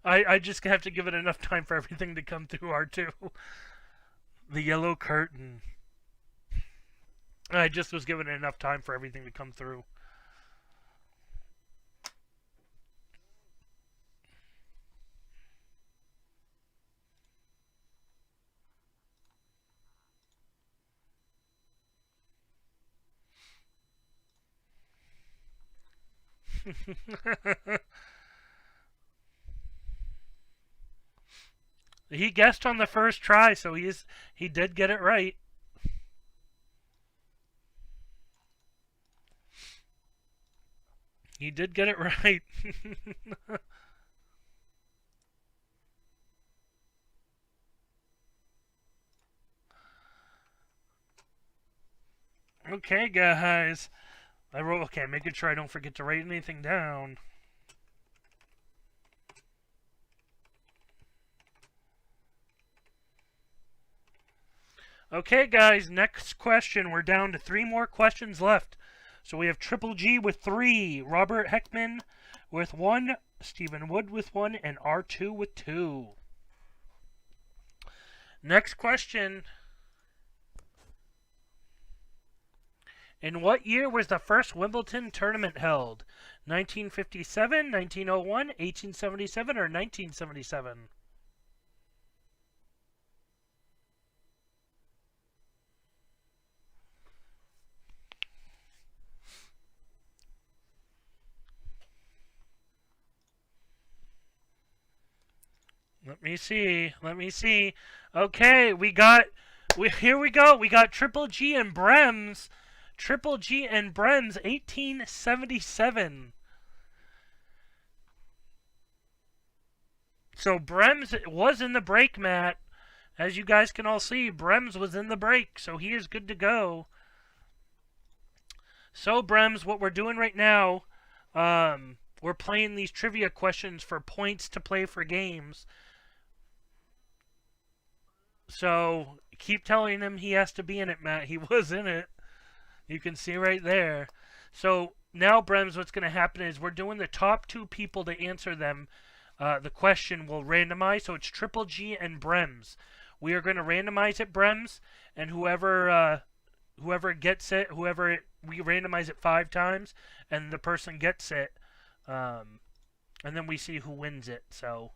I just have to give it enough time for everything to come through R2. The yellow curtain. I just was given enough time for everything to come through. He guessed on the first try, so he did get it right. He did get it right. Okay, guys. Okay, making sure I don't forget to write anything down. Okay, guys, next question. We're down to 3 more questions left. So we have Triple G with 3, Robert Heckman with 1, Stephen Wood with 1, and R2 with 2. Next question. In what year was the first Wimbledon tournament held? 1957, 1901, 1877, or 1977? Let me see. Okay, here we go. We got Triple G and Brems. Triple G and Brems, 1877. So Brems was in the break, Matt. As you guys can all see, Brems was in the break, so he is good to go. So Brems, what we're doing right now, we're playing these trivia questions for points to play for games. So keep telling him he has to be in it, Matt. He was in it. You can see right there. So now, Brems, what's going to happen is we're doing the top 2 people to answer them. The question will randomize. So it's Triple G and Brems. We are going to randomize it, Brems, and whoever gets it, we randomize it 5 times, and the person gets it, and then we see who wins it. So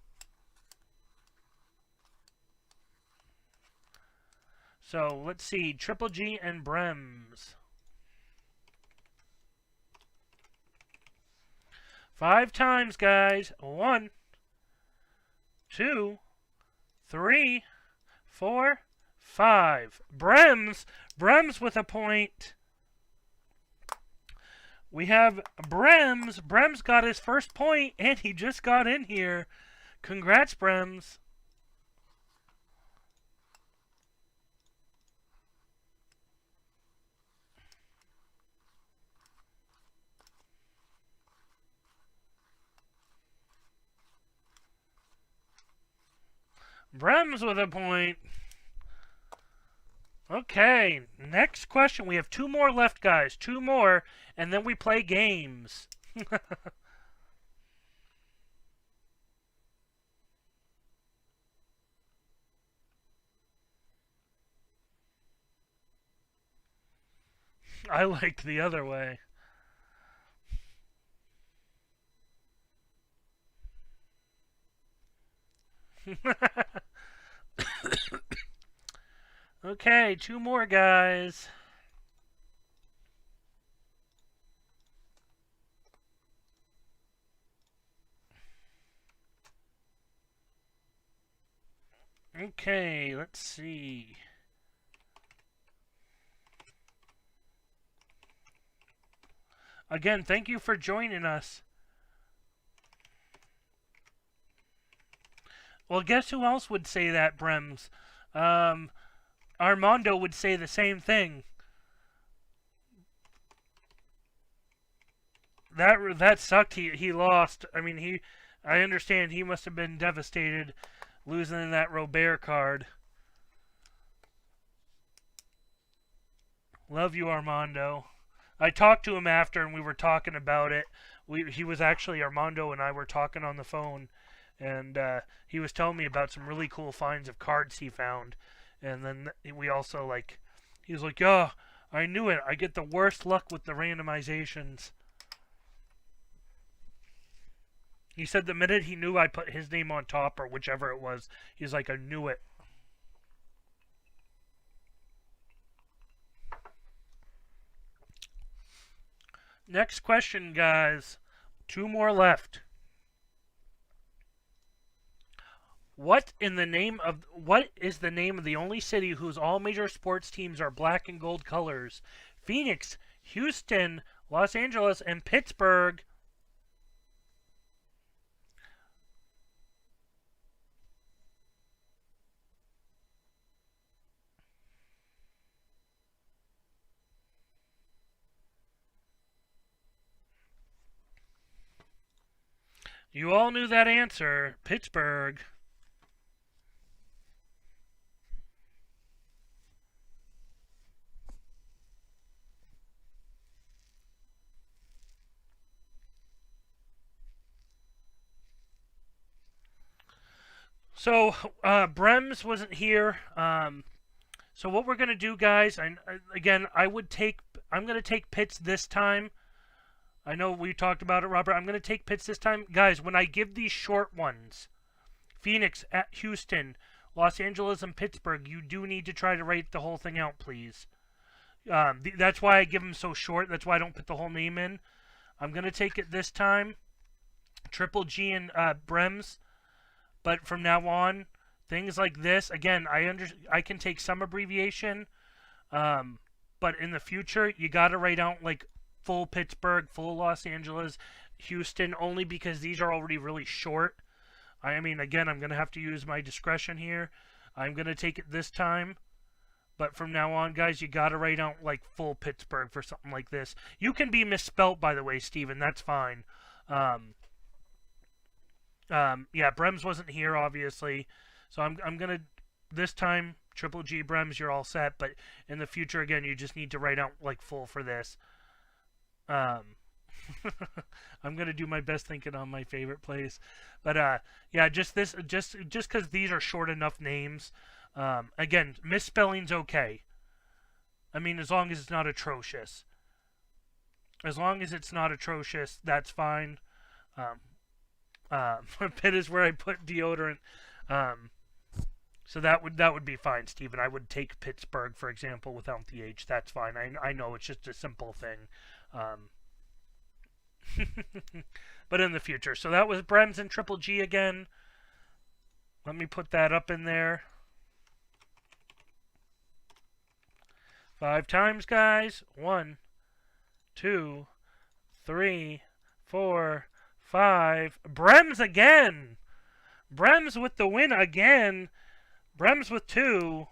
let's see, Triple G and Brems. 5 times, guys. 1, 2, 3, 4, 5. Brems with a point. We have Brems. Brems got his first point, and he just got in here. Congrats, Brems. Brems with a point. Okay, next question. We have 2 more left, guys. 2 more, and then we play games. I like the other way. Okay, 2 more, guys. Okay, let's see. Again, thank you for joining us. Well, guess who else would say that, Brems? Armando would say the same thing. That sucked. He lost. I mean, I understand he must have been devastated losing that Robert card. Love you, Armando. I talked to him after, and we were talking about it. He was actually, Armando and I were talking on the phone, and he was telling me about some really cool finds of cards he found. And then we also, like, he was like, "Yeah, I knew it. I get the worst luck with the randomizations." He said the minute he knew I put his name on top or whichever it was, he's like, "I knew it." Next question, guys. 2 more left. What is the name of the only city whose all major sports teams are black and gold colors? Phoenix, Houston, Los Angeles, and Pittsburgh. You all knew that answer. Pittsburgh. So, Brems wasn't here. So what we're going to do, guys, I'm going to take Pitts this time. I know we talked about it, Robert. I'm going to take Pitts this time. Guys, when I give these short ones, Phoenix, at Houston, Los Angeles, and Pittsburgh, you do need to try to write the whole thing out, please. That's why I give them so short. That's why I don't put the whole name in. I'm going to take it this time. Triple G and Brems. But from now on, things like this, again, I can take some abbreviation. But in the future, you got to write out like full Pittsburgh, full Los Angeles, Houston, only because these are already really short. I mean, again, I'm going to have to use my discretion here. I'm going to take it this time. But from now on, guys, you got to write out like full Pittsburgh for something like this. You can be misspelt, by the way, Steven. That's fine. Yeah, Brems wasn't here, obviously. So I'm going to, this time, Triple G, Brems, you're all set. But in the future, again, you just need to write out like full for this. I'm going to do my best thinking on my favorite place. But, yeah, just because these are short enough names. Again, misspelling's okay. I mean, as long as it's not atrocious. As long as it's not atrocious, that's fine. Pit is where I put deodorant. So that would be fine, Stephen. I would take Pittsburgh, for example, without the H. That's fine. I know it's just a simple thing. But in the future. So that was Brems and Triple G again. Let me put that up in there. 5 times, guys. 1, 2, 3, 4, 5. Brems again. Brems with the win again. Brems with 2.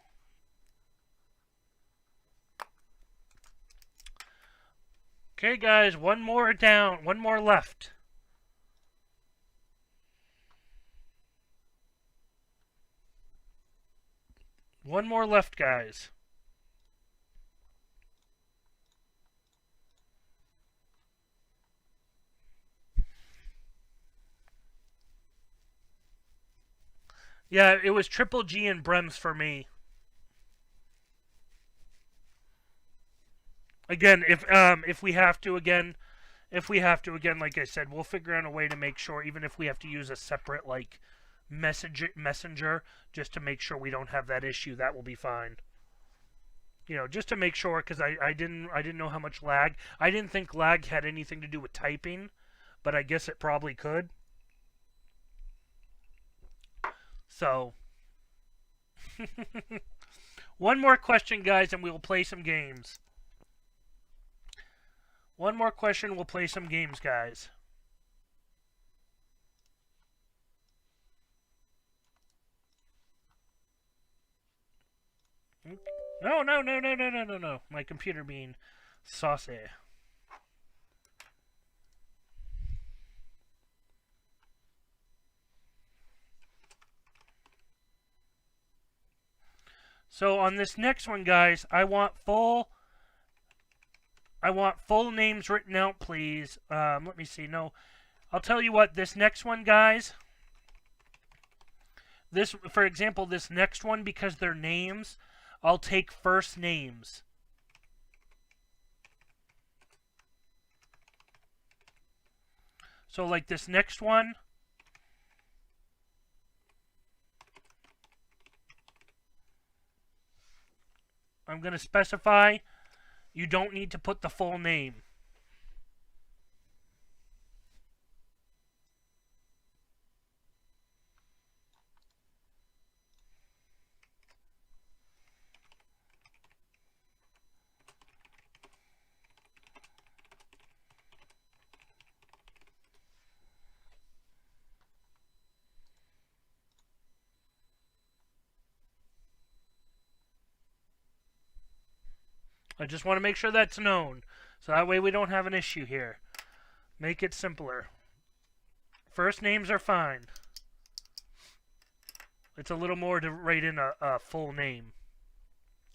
Okay, guys, one more down, one more left. One more left, guys. Yeah, it was Triple G and Brems for me. Again, if we have to again, like I said, we'll figure out a way to make sure, even if we have to use a separate like messenger, just to make sure we don't have that issue. That will be fine. You know, just to make sure, because I didn't know how much lag. I didn't think lag had anything to do with typing, but I guess it probably could. So, one more question, guys, and we will play some games. One more question, we'll play some games, guys. No. My computer being saucy. So on this next one, guys, I want full I want full names written out, please. Let me see. No, I'll tell you what. This next one, guys. This, for example, this next one, because they're names, I'll take first names. So, like this next one. I'm going to specify you don't need to put the full name. I just want to make sure that's known. So that way we don't have an issue here. Make it simpler. First names are fine. It's a little more to write in a full name.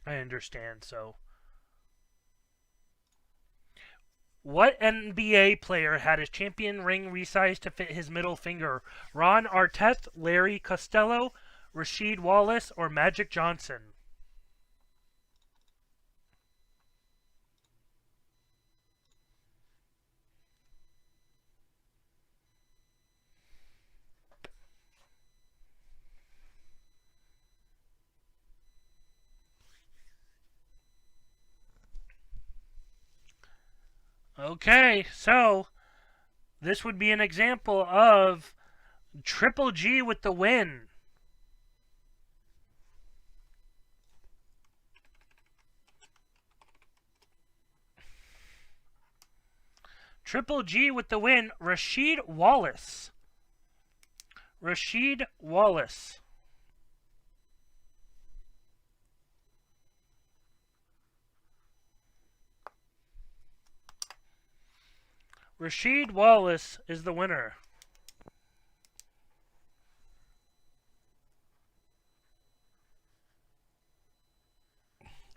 I understand, so. What NBA player had his champion ring resized to fit his middle finger? Ron Artest, Larry Costello, Rasheed Wallace, or Magic Johnson? Okay, so this would be an example of Triple G with the win. Triple G with the win, Rasheed Wallace. Rasheed Wallace. Rasheed Wallace is the winner.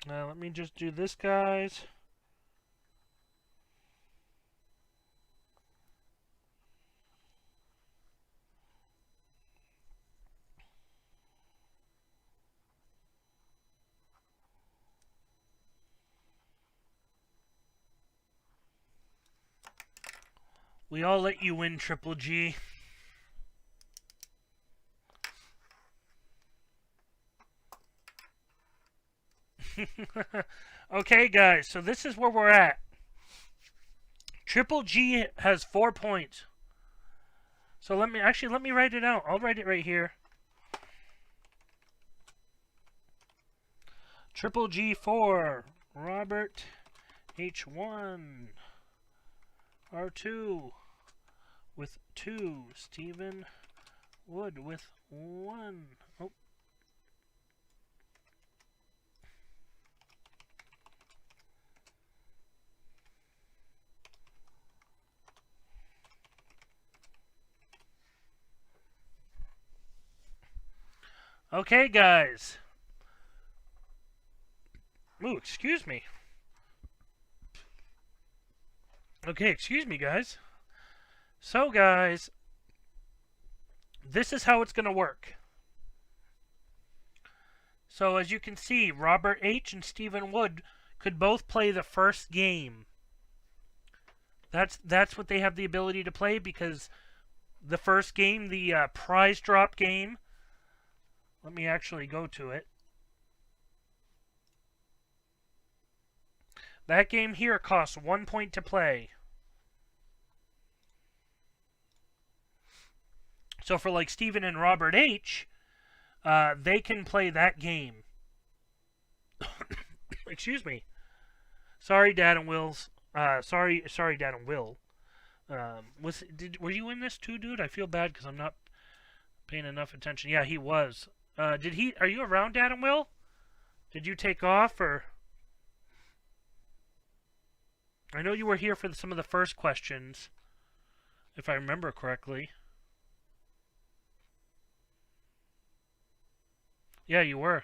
Now let me just do this, guys. We all let you win, Triple G. Okay, guys, so this is where we're at. Triple G has 4 points. So let me write it out. I'll write it right here. Triple G 4, Robert H1, R2 with 2, Stephen Wood with 1. Oh. Okay, guys. Ooh, excuse me. Okay, excuse me, guys. So, guys, this is how it's going to work. So, as you can see, Robert H. and Stephen Wood could both play the first game. That's what they have the ability to play, because the first game, the prize drop game, let me actually go to it. That game here costs 1 point to play. So for like Stephen and Robert H., they can play that game. Excuse me. Sorry, Dad and Will's. Sorry, Dad and Will. Were you in this too, dude? I feel bad because I'm not paying enough attention. Yeah, he was. Are you around, Dad and Will? Did you take off, or? I know you were here for some of the first questions, if I remember correctly. Yeah, you were.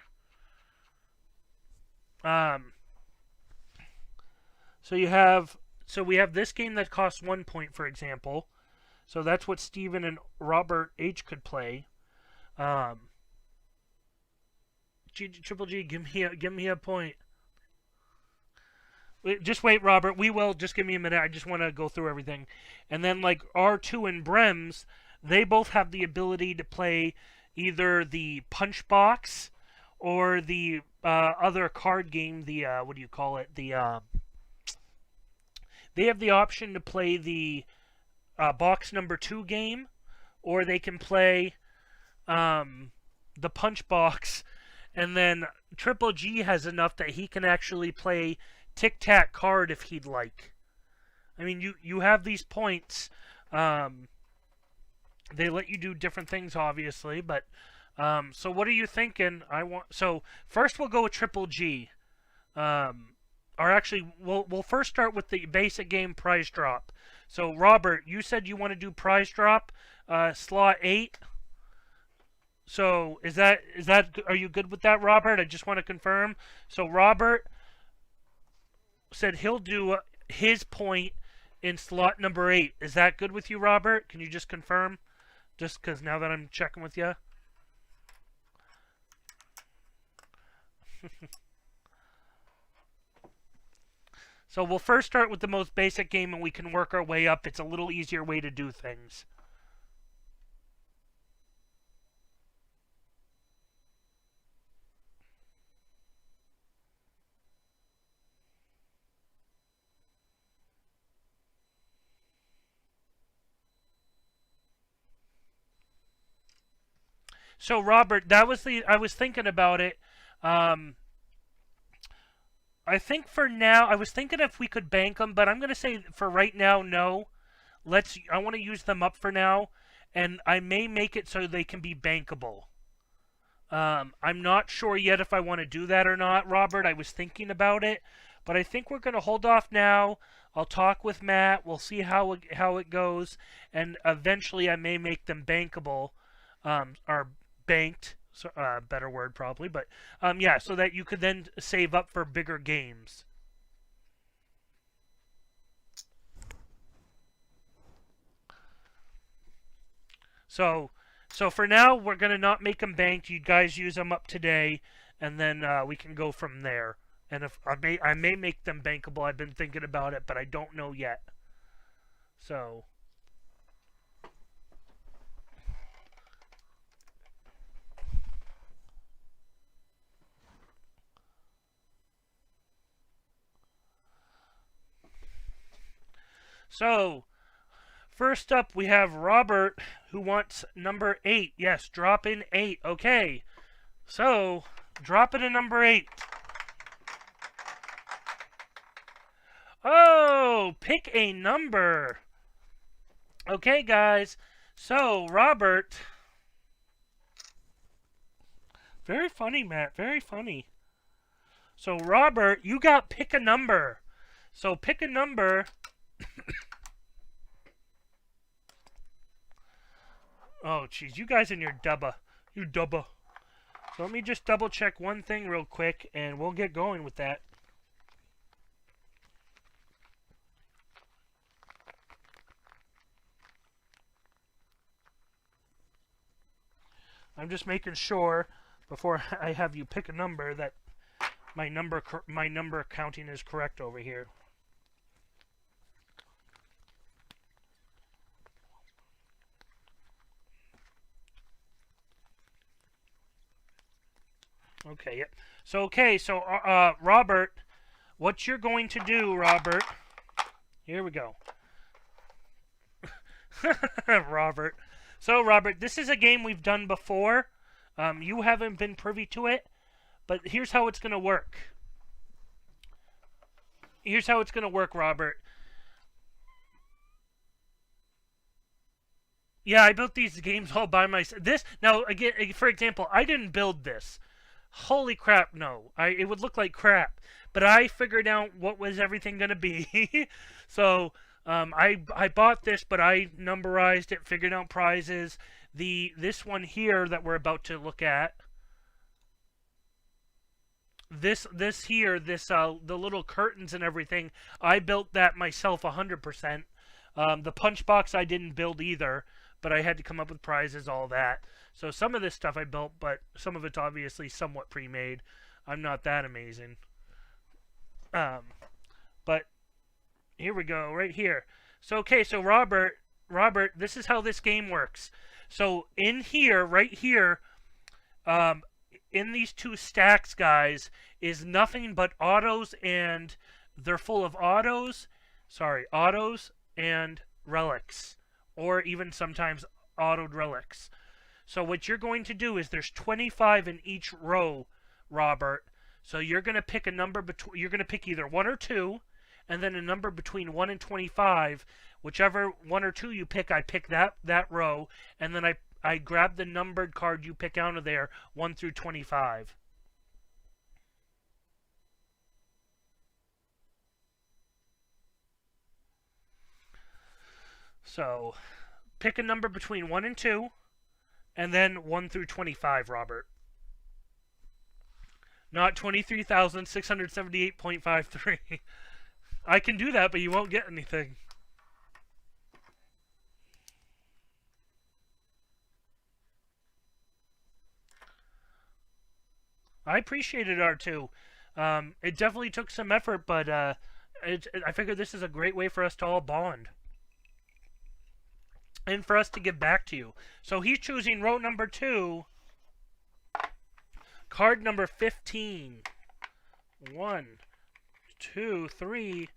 So we have this game that costs 1 point, for example. So that's what Steven and Robert H could play. Triple G, give me a point. Just wait, Robert. We will. Just give me a minute. I just want to go through everything. And then, like, R2 and Brems, they both have the ability to play either the Punchbox or the other card game, the, what do you call it? They have the option to play the box number 2 game, or they can play the Punchbox. And then Triple G has enough that he can actually play Tic-Tac card if he'd like. I mean, you have these points. They let you do different things, obviously, but so what are you thinking? So first we'll go with Triple G. Or actually, we'll first start with the basic game prize drop. So Robert, you said you want to do prize drop, slot 8. So are you good with that, Robert? I just want to confirm. So Robert said he'll do his point in slot number 8. Is that good with you, Robert? Can you just confirm? Just because now that I'm checking with you. So we'll first start with the most basic game and we can work our way up. It's a little easier way to do things. So Robert, I was thinking about it. I think for now, I was thinking if we could bank them, but I'm going to say for right now, no. I want to use them up for now, and I may make it so they can be bankable. I'm not sure yet if I want to do that or not, Robert. I was thinking about it, but I think we're going to hold off now. I'll talk with Matt. We'll see how it goes, and eventually I may make them bankable, or banked. So, better word probably, but yeah, so that you could then save up for bigger games. So for now, we're gonna not make them banked. You guys use them up today, and then we can go from there. And if I may make them bankable. I've been thinking about it, but I don't know yet. So. So, first up we have Robert, who wants number 8. Yes, drop in 8. Okay. So, drop it in number 8. Oh, pick a number. Okay, guys. So, Robert. Very funny, Matt. Very funny. So, Robert, you got pick a number. So, pick a number. Oh, jeez. You guys and your dubba. You dubba. So let me just double check one thing real quick, and we'll get going with that. I'm just making sure, before I have you pick a number, that my number counting is correct over here. Okay, yep. So, Robert, what you're going to do, Robert, here we go. Robert. So, Robert, this is a game we've done before. You haven't been privy to it, but here's how it's going to work. Here's how it's going to work, Robert. Yeah, I built these games all by myself. Now, again, for example, I didn't build this. Holy crap, no. It would look like crap. But I figured out what was everything going to be. So, I bought this, but I numberized it, figured out prizes. This one here that we're about to look at, this here, the little curtains and everything, I built that myself 100%. The Punchbox I didn't build either, but I had to come up with prizes, all that. So some of this stuff I built, but some of it's obviously somewhat pre-made. I'm not that amazing. But here we go, right here. So okay, so Robert, this is how this game works. So in here, right here, in these two stacks, guys, is nothing but autos, and they're full of autos and relics, or even sometimes autoed relics. So what you're going to do is there's 25 in each row, Robert. So you're going to pick a number between, you're going to pick either 1 or 2, and then a number between 1 and 25. Whichever 1 or 2 you pick, I pick that row, and then I grab the numbered card you pick out of there, 1 through 25. So, pick a number between 1 and 2, and then 1 through 25, Robert. Not 23,678.53. I can do that, but you won't get anything. I appreciate it, R2. It definitely took some effort, but I figure this is a great way for us to all bond. And for us to give back to you. So he's choosing row number 2. Card number 15. 1, 2, 3,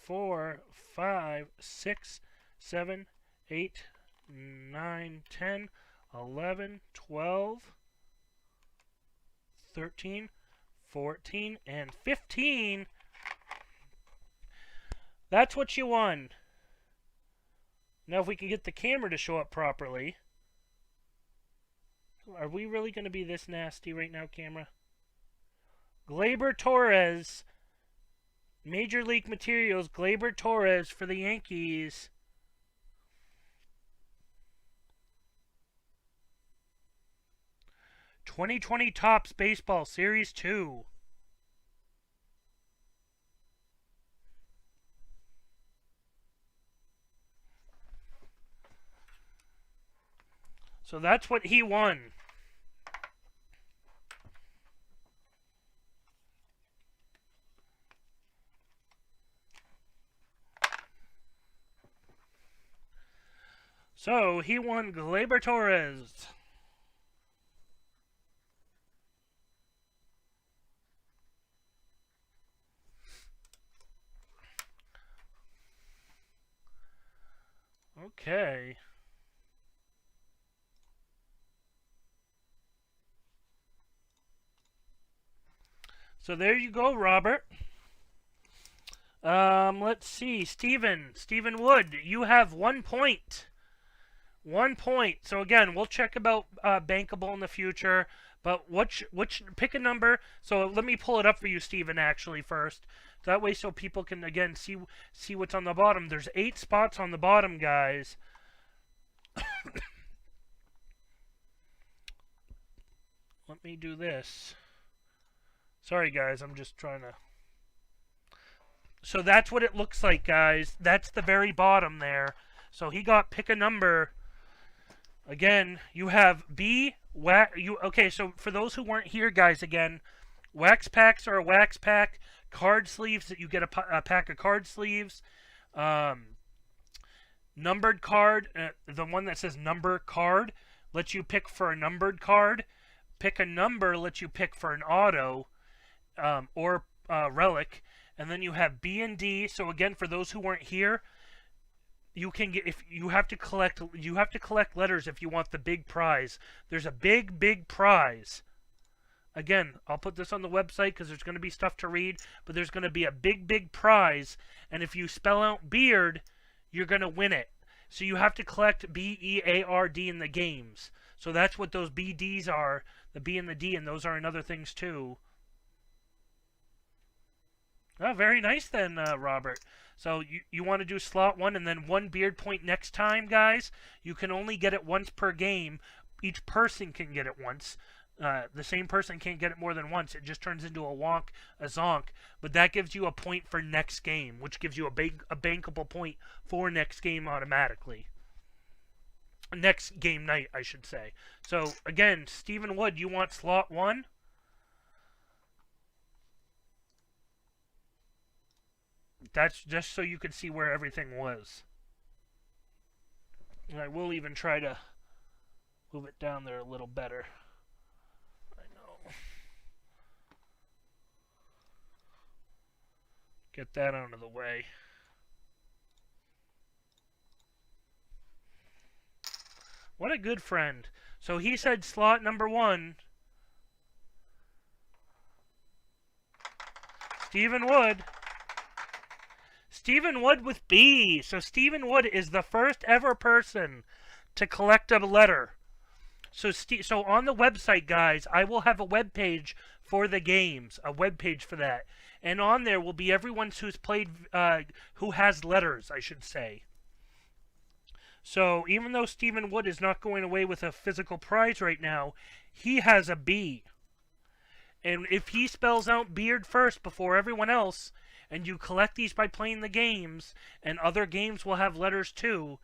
4, 5, 6, 7, 8, 9, 10, 11, 12, 13, 14, and 15. That's what you won. Now if we can get the camera to show up properly. Are we really going to be this nasty right now, camera? Gleyber Torres. Major League Materials. Gleyber Torres for the Yankees. '20 Topps Baseball Series 2. So that's what he won. So he won Gleyber Torres. Okay. So there you go, Robert. Let's see. Stephen Wood, you have 1 point. 1 point. So again, we'll check about bankable in the future. But which pick a number. So let me pull it up for you, Stephen, actually first. That way, so people can again see what's on the bottom. There's 8 spots on the bottom, guys. Let me do this. Sorry, guys. I'm just trying to. So that's what it looks like, guys. That's the very bottom there. So he got pick a number. Again, you have B. Okay, so for those who weren't here, guys, again, wax packs are a wax pack. Card sleeves, that you get a pack of card sleeves. Numbered card, the one that says number card, lets you pick for a numbered card. Pick a number lets you pick for an auto or relic. And then you have B and D. So again, for those who weren't here, you can get, if you have to collect letters if you want the big prize. There's a big prize. Again, I'll put this on the website because there's going to be stuff to read, but there's going to be a big prize, and if you spell out beard, you're going to win it. So you have to collect B-E-A-R-D in the games. So that's what those BDs are, the B and the D, and those are in other things too. Oh, very nice then, Robert. So you want to do slot 1 and then 1 beard point next time, guys. You can only get it once per game. Each person can get it once. The same person can't get it more than once. It just turns into a wonk, a zonk. But that gives you a point for next game, which gives you a bankable point for next game automatically. Next game night, I should say. So, again, Stephen Wood, you want slot 1? That's just so you can see where everything was. And I will even try to move it down there a little better. I know. Get that out of the way. What a good friend. So he said slot number 1. Stephen Wood. Stephen Wood with B. So Stephen Wood is the first ever person to collect a letter. So on the website, guys, I will have a web page for the games, a web page for that. And on there will be everyone who's played, who has letters, I should say. So even though Stephen Wood is not going away with a physical prize right now, he has a B. And if he spells out beard first before everyone else, and you collect these by playing the games, and other games will have letters too,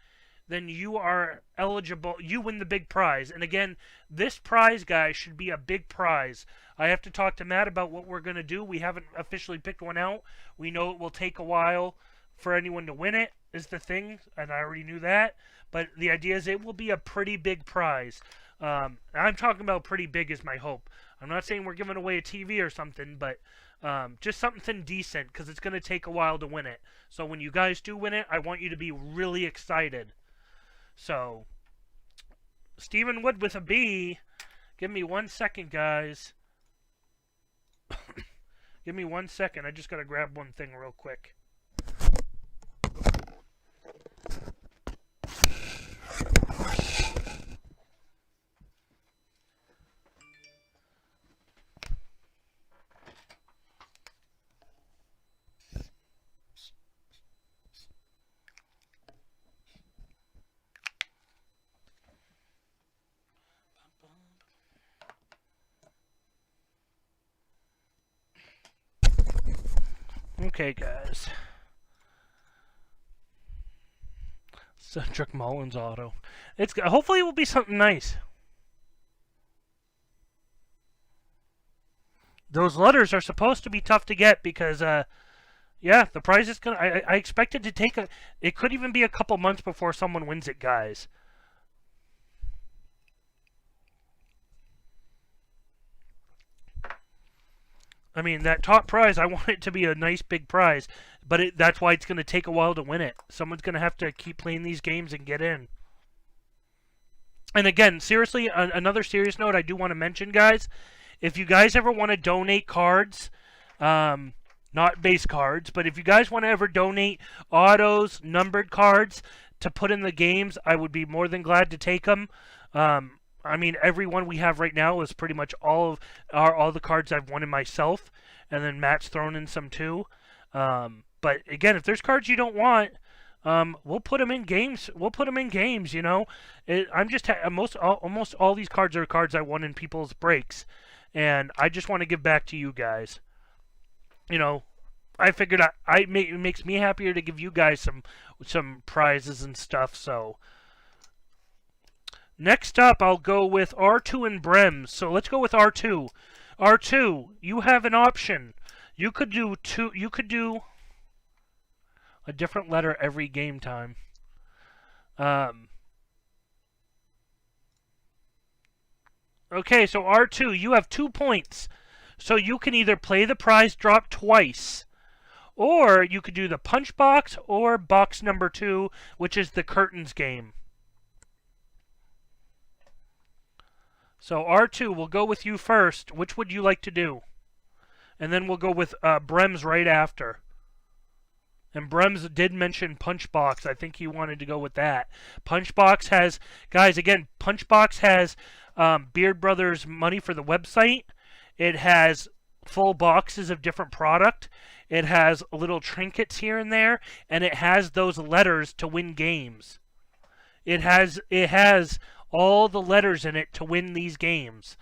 then you are eligible. You win the big prize. And again, this prize, guys, should be a big prize. I have to talk to Matt about what we're going to do. We haven't officially picked one out. We know it will take a while for anyone to win it, is the thing, and I already knew that. But the idea is it will be a pretty big prize. I'm talking about pretty big is my hope. I'm not saying we're giving away a TV or something, but just something decent, because it's going to take a while to win it. So when you guys do win it, I want you to be really excited. So, Stephen Wood with a B. Give me 1 second, guys. Give me 1 second. I just got to grab one thing real quick. Okay, guys. Cedric Mullins auto. Hopefully it will be something nice. Those letters are supposed to be tough to get because, yeah, the prize is gonna. I expect it to take a. It could even be a couple months before someone wins it, guys. I mean, that top prize, I want it to be a nice big prize, but that's why it's going to take a while to win it. Someone's going to have to keep playing these games and get in. And again, seriously, another serious note I do want to mention, guys, if you guys ever want to donate cards, not base cards, but if you guys want to ever donate autos, numbered cards to put in the games, I would be more than glad to take them. I mean, every one we have right now is pretty much all the cards I've won in myself, and then Matt's thrown in some too. But again, if there's cards you don't want, we'll put them in games. We'll put them in games. You know, almost all these cards are cards I won in people's breaks, and I just want to give back to you guys. You know, I figured it makes me happier to give you guys some prizes and stuff. So. Next up, I'll go with R2 and Brems. So let's go with R2. R2, you have an option. You could do a different letter every game time. Okay, so R2, you have 2 points. So you can either play the prize drop twice, or you could do the Punchbox or box number 2, which is the curtains game. So R2, we'll go with you first. Which would you like to do? And then we'll go with Brems right after. And Brems did mention Punchbox. I think he wanted to go with that. Punchbox has, guys, again, Punchbox has Beard Brothers money for the website. It has full boxes of different product. It has little trinkets here and there. And it has those letters to win games. It has all the letters in it to win these games.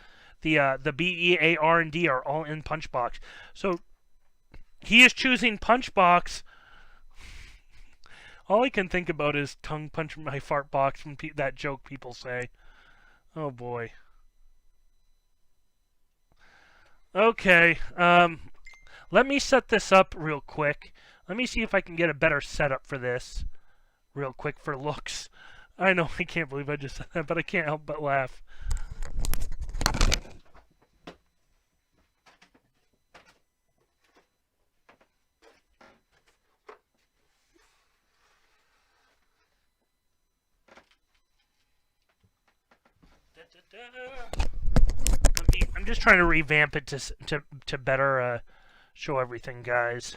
The B, E, A, R, and D are all in Punchbox. So he is choosing Punchbox. All I can think about is tongue punch my fart box from that joke people say. Oh boy. Okay. Let me set this up real quick. Let me see if I can get a better setup for this real quick for looks. I know, I can't believe I just said that, but I can't help but laugh. I'm just trying to revamp it to better show everything, guys.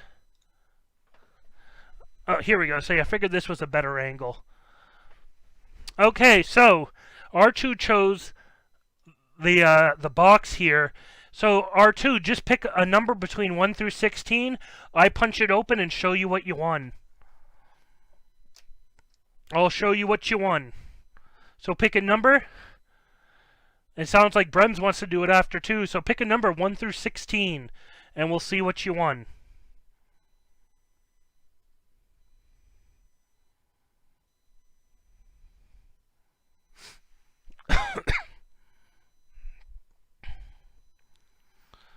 Oh, here we go. So yeah, I figured this was a better angle. Okay, so R2 chose the box here. So R2, just pick a number between 1 through 16. I punch it open and show you what you won. I'll show you what you won. So pick a number. It sounds like Brems wants to do it after too. So pick a number 1 through 16, and we'll see what you won.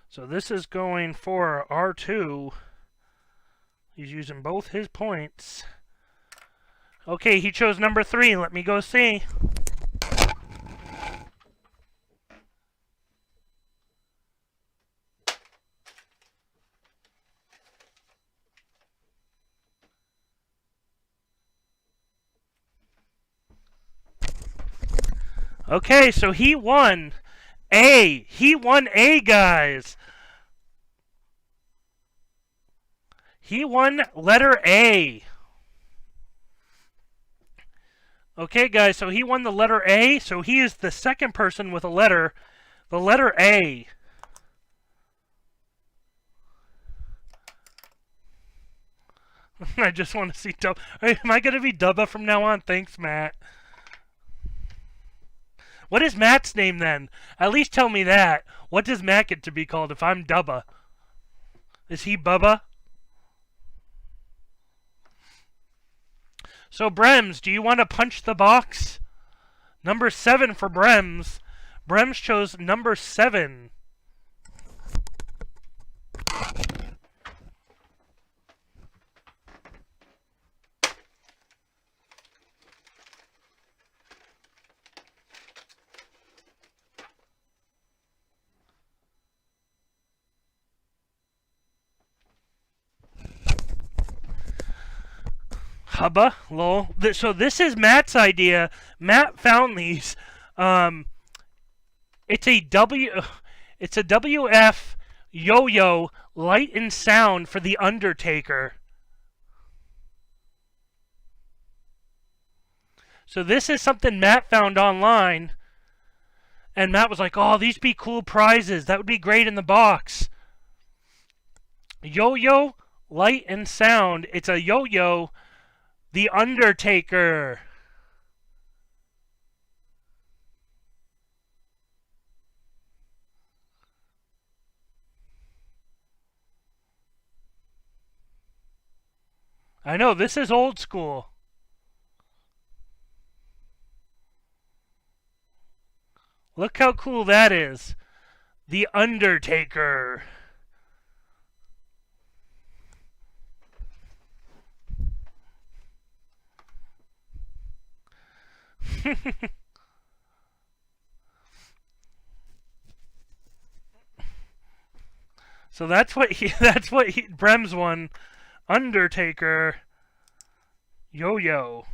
So this is going for R2. He's using both his points. Okay, he chose number 3. Let me go see. Okay, so he won A. He won A, guys. He won letter A. Okay, guys, so he won the letter A. So he is the second person with a letter, the letter A. I just want to see Dubba. Am I going to be Dubba from now on? Thanks, Matt. What is Matt's name then? At least tell me that. What does Matt get to be called if I'm Dubba? Is he Bubba? So Brems, do you want to punch the box? Number 7 for Brems. Brems chose number 7. Hubba, lol. So this is Matt's idea. Matt found these. It's a WF yo-yo light and sound for the Undertaker. So this is something Matt found online, and Matt was like, "Oh, these be cool prizes. That would be great in the box." Yo-yo light and sound. It's a yo-yo. The Undertaker. I know, this is old school. Look how cool that is. The Undertaker. So that's what Brems won. Undertaker. Yo-yo.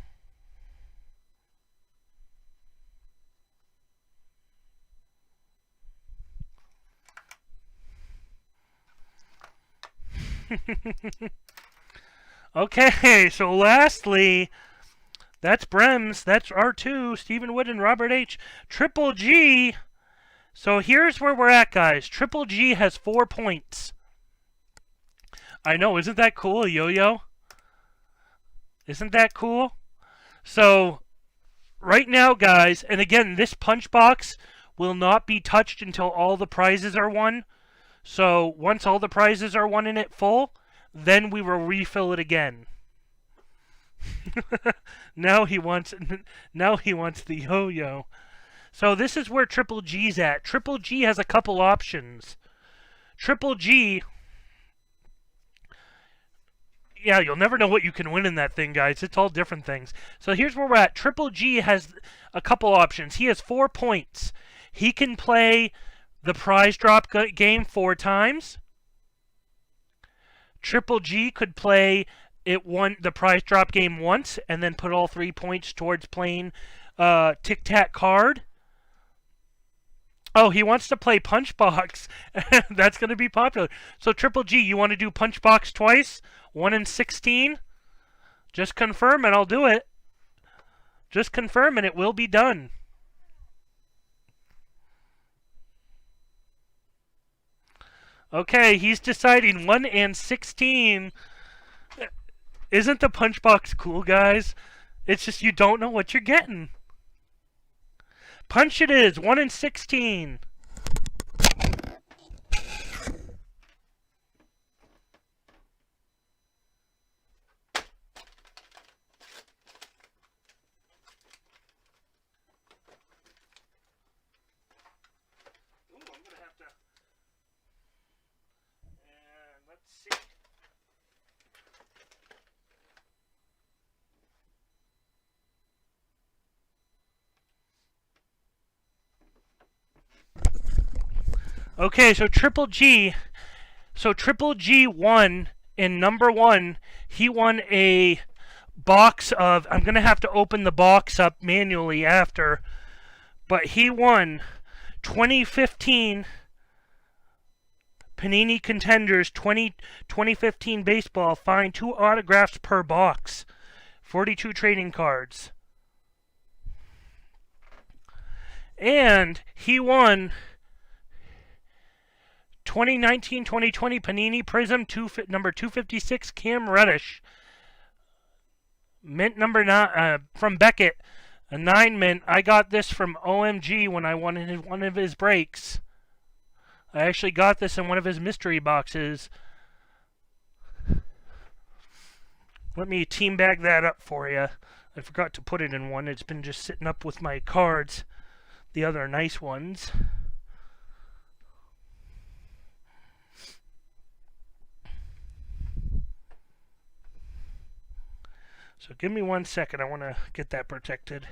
Okay, so lastly, that's Brems, that's R2, Stephen Wood and Robert H. Triple G. So here's where we're at, guys. Triple G has 4 points. I know, isn't that cool, yo-yo? Isn't that cool? So, right now, guys, and again, this punch box will not be touched until all the prizes are won. So once all the prizes are won in it full, then we will refill it again. now he wants the yo-yo. So this is where Triple G's at. Triple G has a couple options. Triple G, yeah, you'll never know what you can win in that thing, guys. It's all different things. So here's where we're at. Triple G has a couple options. He has 4 points. He can play the prize drop game 4 times. Triple G could play the prize drop game once and then put all 3 points towards playing tic-tac card. Oh, he wants to play Punchbox. That's going to be popular. So Triple G, you want to do Punchbox twice? 1 and 16? Just confirm and I'll do it. Just confirm and it will be done. Okay, he's deciding 1 and 16. Isn't the Punchbox cool, guys? It's just you don't know what you're getting. Punch it is, 1 and 16. Okay, so Triple G won in number 1. He won a box of, I'm going to have to open the box up manually after, but he won 2015 Panini Contenders 2015 baseball. Find 2 autographs per box. 42 trading cards. And he won 2019-2020 Panini Prism number 256 Cam Reddish. Mint number 9 from Beckett. A 9 mint. I got this from OMG when I won one of his breaks. I actually got this in one of his mystery boxes. Let me team bag that up for you. I forgot to put it in one. It's been just sitting up with my cards. The other nice ones. So give me 1 second. I want to get that protected.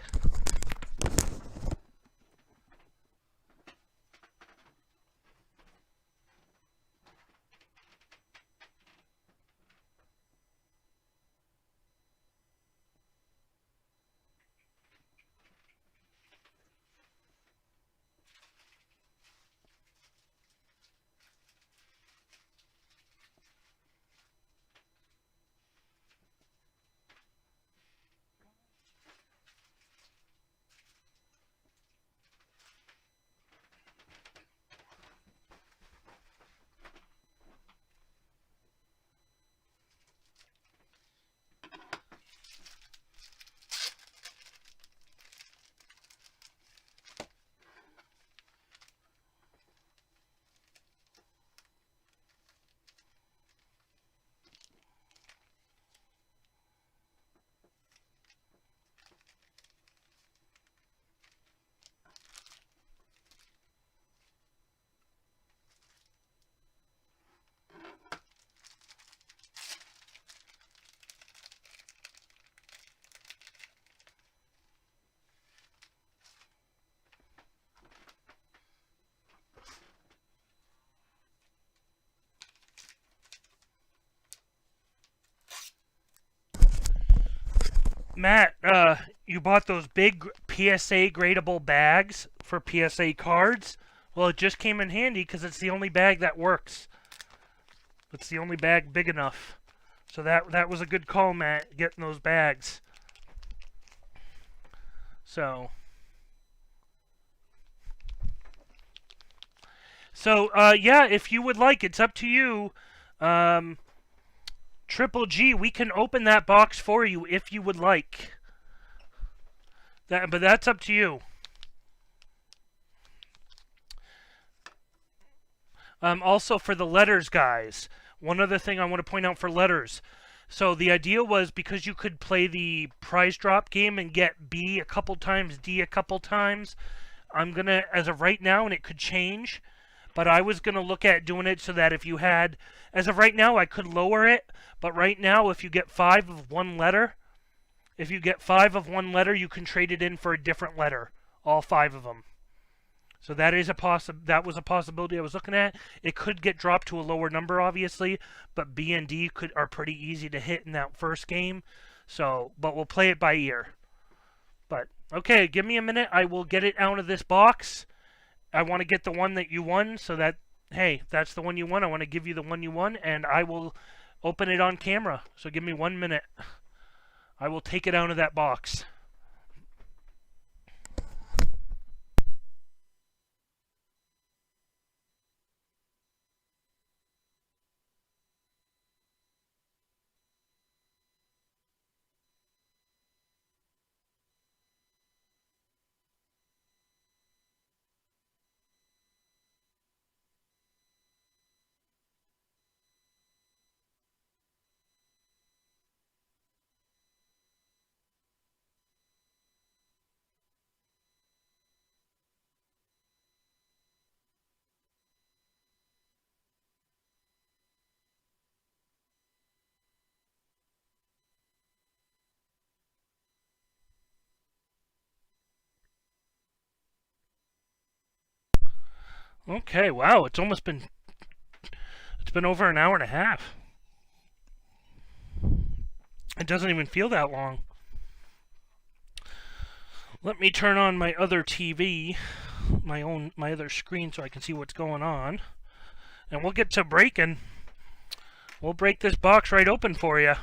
Matt, you bought those big PSA gradable bags for PSA cards. Well, it just came in handy because it's the only bag that works. It's the only bag big enough. So that was a good call, Matt, getting those bags. So yeah, if you would like, it's up to you. Triple G, we can open that box for you if you would like. But that's up to you. Also for the letters, guys, one other thing I want to point out for letters. So the idea was because you could play the prize drop game and get B a couple times, D a couple times. I'm going to, as of right now, and it could change, but I was going to look at doing it so that if you had, as of right now, I could lower it, but right now, if you get 5 of one letter, you can trade it in for a different letter, all 5 of them. So that was a possibility I was looking at. It could get dropped to a lower number, obviously, but B and D are pretty easy to hit in that first game. So, but we'll play it by ear. But okay, give me a minute. I will get it out of this box. I want to get the one that you won, so that hey, that's the one you won. I want to give you the one you won, and I will open it on camera. So give me 1 minute. I will take it out of that box. Okay, wow, it's been over an hour and a half. It doesn't even feel that long. Let me turn on my other TV, my other screen, so I can see what's going on. And we'll get to breaking. We'll break this box right open for you.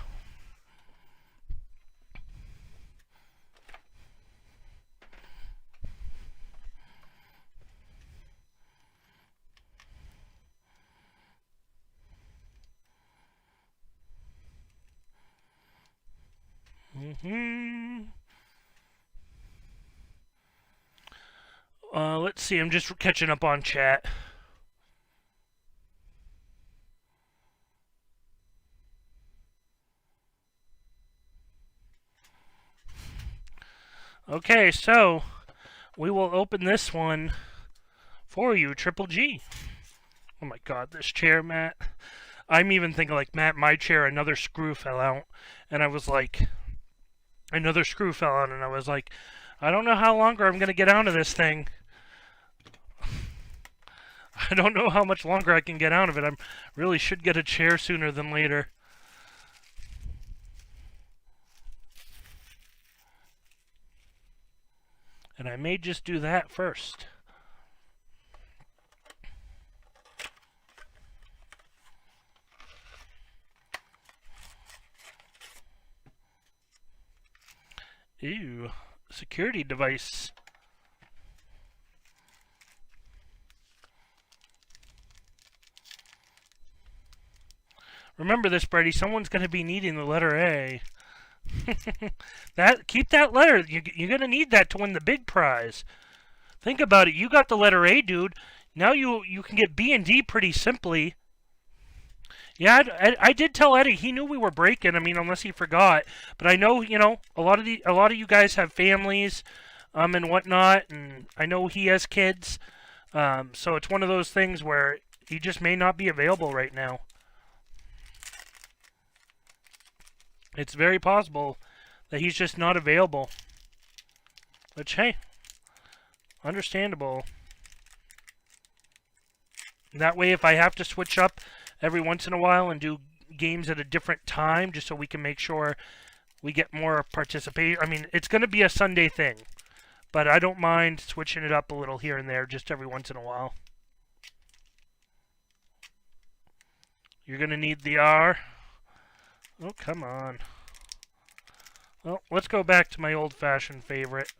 Let's see, I'm just catching up on chat. Okay, so we will open this one for you, Triple G. Oh my god, this chair, Matt. I'm even thinking like, Matt, my chair, another screw fell out. And I was like, another screw fell out, and I was like, I don't know how longer I'm going to get out of this thing. I don't know how much longer I can get out of it. I really should get a chair sooner than later. And I may just do that first. Ew, security device. Remember this, Brady. Someone's going to be needing the letter A. Keep that letter. You're going to need that to win the big prize. Think about it. You got the letter A, dude. Now you can get B and D pretty simply. Yeah, I did tell Eddie. He knew we were breaking. I mean, unless he forgot. But I know, you know, a lot of you guys have families, and whatnot, and I know he has kids. So it's one of those things where he just may not be available right now. It's very possible that he's just not available. Which, hey, understandable. That way, if I have to switch up every once in a while and do games at a different time, just so we can make sure we get more participation. I mean, it's going to be a Sunday thing, but I don't mind switching it up a little here and there just every once in a while. You're going to need the R. Oh, come on. Well, let's go back to my old-fashioned favorite.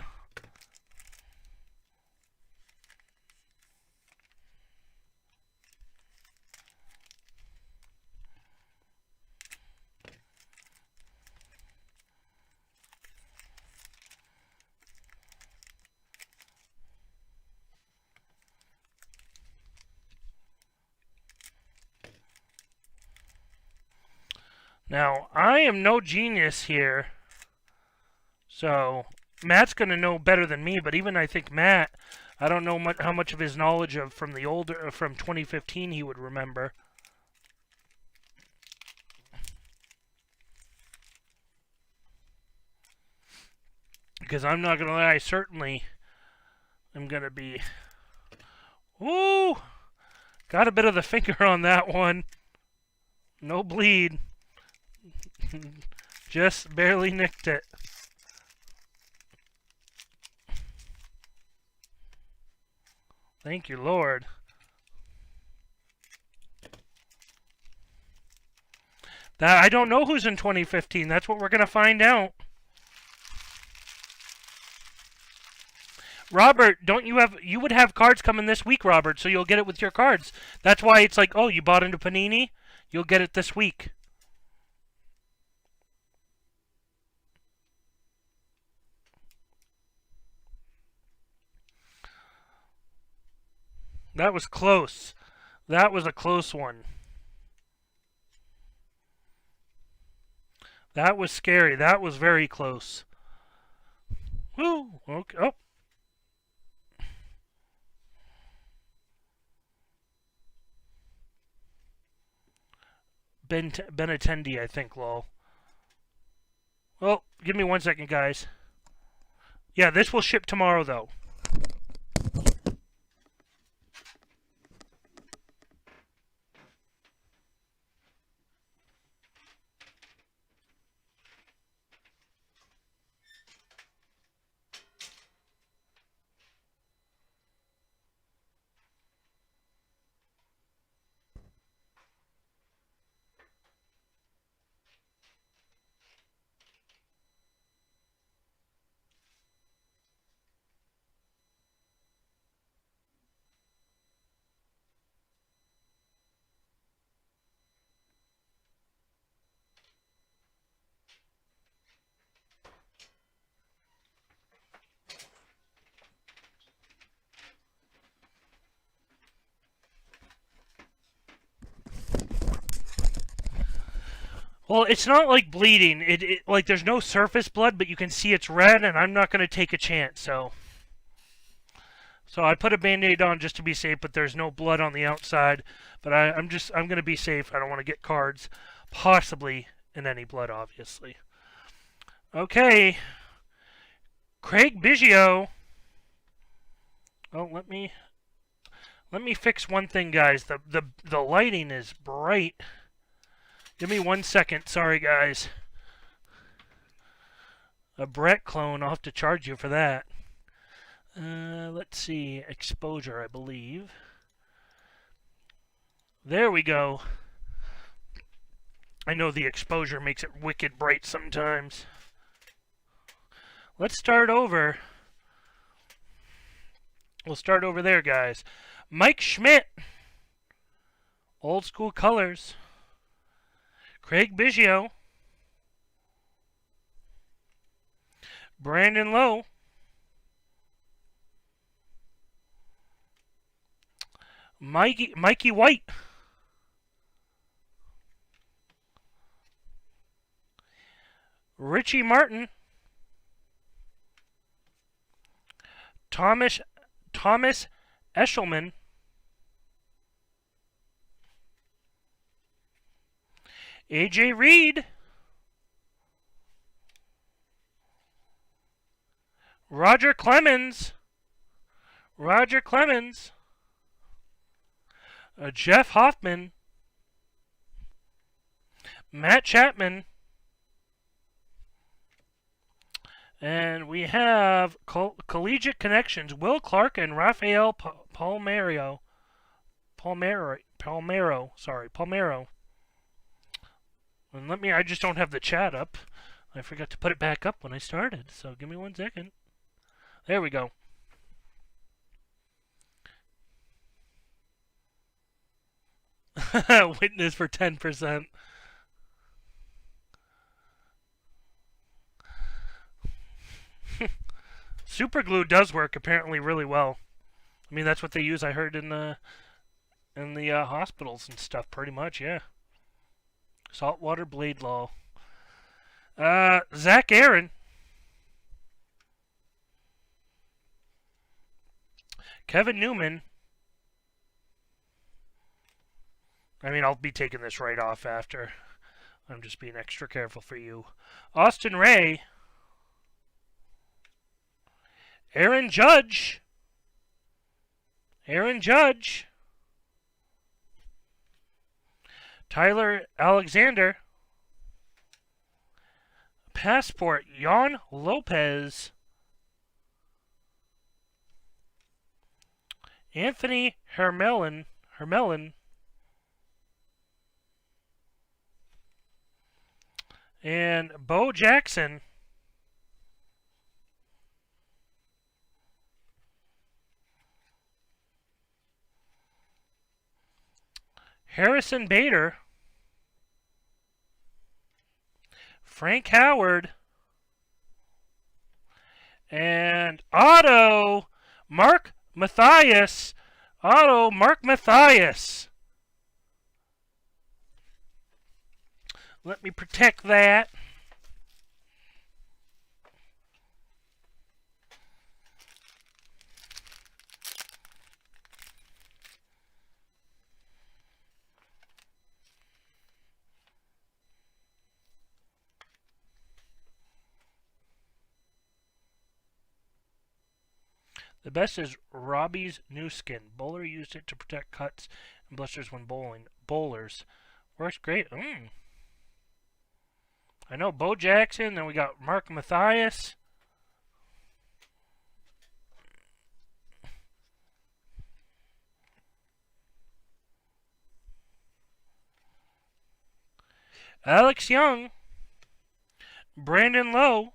Now, I am no genius here. So, Matt's going to know better than me, but even I think Matt, I don't know how much of his knowledge from 2015 he would remember. Because I'm not going to lie, I certainly am going to be... Ooh! Got a bit of the finger on that one. No bleed. Just barely nicked it. Thank you, Lord. I don't know who's in 2015. That's what we're going to find out. Robert, you would have cards coming this week, Robert, so you'll get it with your cards. That's why it's like, oh, you bought into Panini? You'll get it this week. That was close. That was a close one. That was scary. That was very close. Woo! Okay. Oh. Benatendi, I think, lol. Well, give me 1 second, guys. Yeah, this will ship tomorrow, though. Well, it's not like bleeding. Like there's no surface blood, but you can see it's red, and I'm not going to take a chance. So I put a Band-Aid on just to be safe, but there's no blood on the outside. But I'm going to be safe. I don't want to get cards, possibly in any blood, obviously. Okay, Craig Biggio. Oh, let me fix one thing, guys. The lighting is bright. Give me 1 second. Sorry, guys. A Brett clone. I'll have to charge you for that. Let's see. Exposure, I believe. There we go. I know the exposure makes it wicked bright sometimes. Let's start over. We'll start over there, guys. Mike Schmidt. Old school colors. Craig Biggio. Brandon Lowe. Mikey White. Richie Martin. Thomas Eshelman. AJ Reed. Roger Clemens. Jeff Hoffman. Matt Chapman. And we have Collegiate Connections, Will Clark and Rafael Palmero. And I just don't have the chat up. I forgot to put it back up when I started, so give me 1 second. There we go. Witness for 10%. Super glue does work apparently really well. I mean, that's what they use. I heard in the hospitals and stuff. Pretty much, yeah. Saltwater Blade Law. Zach Aaron. Kevin Newman. I mean, I'll be taking this right off after. I'm just being extra careful for you. Austin Ray. Aaron Judge. Aaron Judge. Tyler Alexander. Passport, Jan Lopez. Anthony Hermelin. And Bo Jackson. Harrison Bader. Frank Howard. And Auto Mark Mathias. Auto Mark Mathias. Let me protect that. The best is Robbie's new skin. Bowler used it to protect cuts and blisters when bowling. Bowlers. Works great. I know Bo Jackson, then we got Mark Mathias. Alex Young. Brandon Lowe.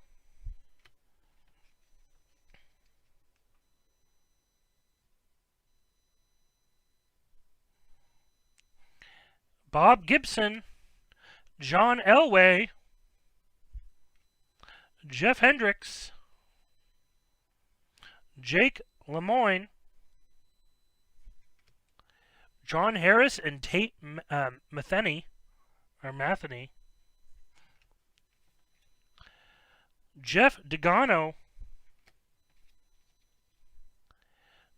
Bob Gibson. John Elway. Jeff Hendricks. Jake Lemoyne. John Harris and Tate Matheny. Jeff Degano.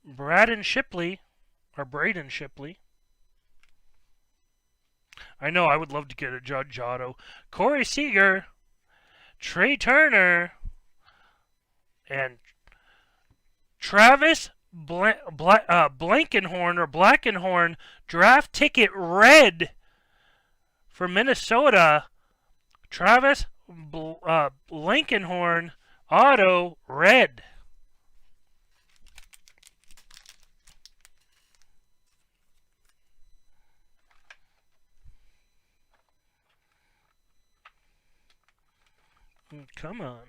Braden Shipley. I know, I would love to get a Judge Auto. Corey Seager. Trey Turner. And Travis Blankenhorn draft ticket red for Minnesota. Travis Blankenhorn auto red. Come on.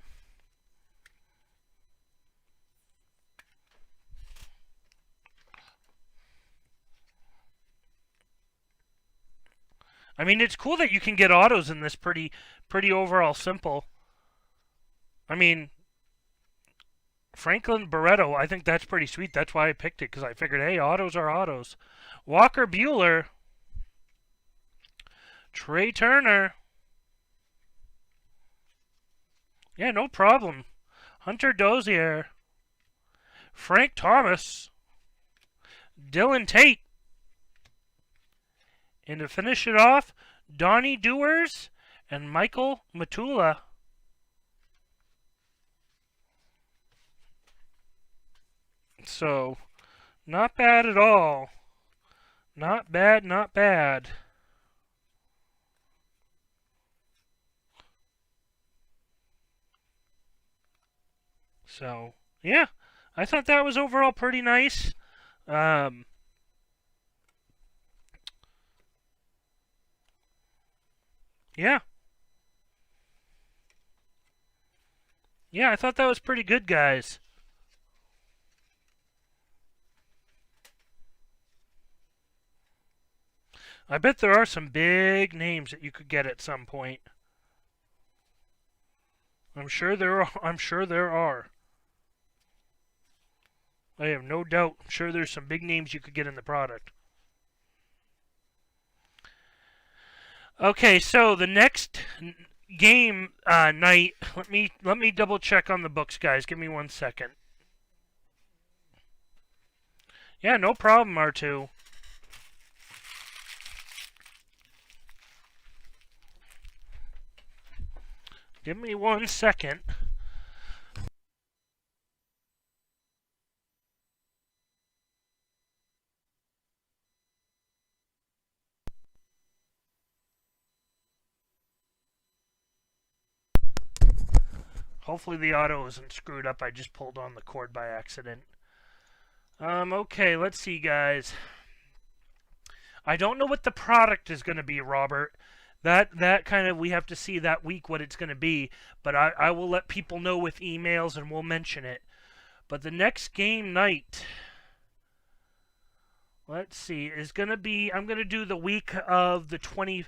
I mean, it's cool that you can get autos in this pretty overall simple. I mean, Franklin Barreto, I think that's pretty sweet. That's why I picked it, because I figured, hey, autos are autos. Walker Buehler. Trey Turner. Yeah, no problem. Hunter Dozier. Frank Thomas. Dylan Tate. And to finish it off, Donnie Dewars and Michael Matula. So, not bad at all. Not bad, not bad. So, yeah, I thought that was overall pretty nice. Yeah. Yeah, I thought that was pretty good, guys. I bet there are some big names that you could get at some point. I'm sure there are. I have no doubt. I'm sure there's some big names you could get in the product. Okay, so the next game night. Let me double check on the books, guys. Give me 1 second. Yeah, no problem, R2. Give me 1 second. Hopefully the auto isn't screwed up. I just pulled on the cord by accident. Okay, let's see, guys. I don't know what the product is going to be, Robert. That kind of, we have to see that week what it's going to be. But I will let people know with emails and we'll mention it. But the next game night, let's see, is going to be, I'm going to do the week of the 24th.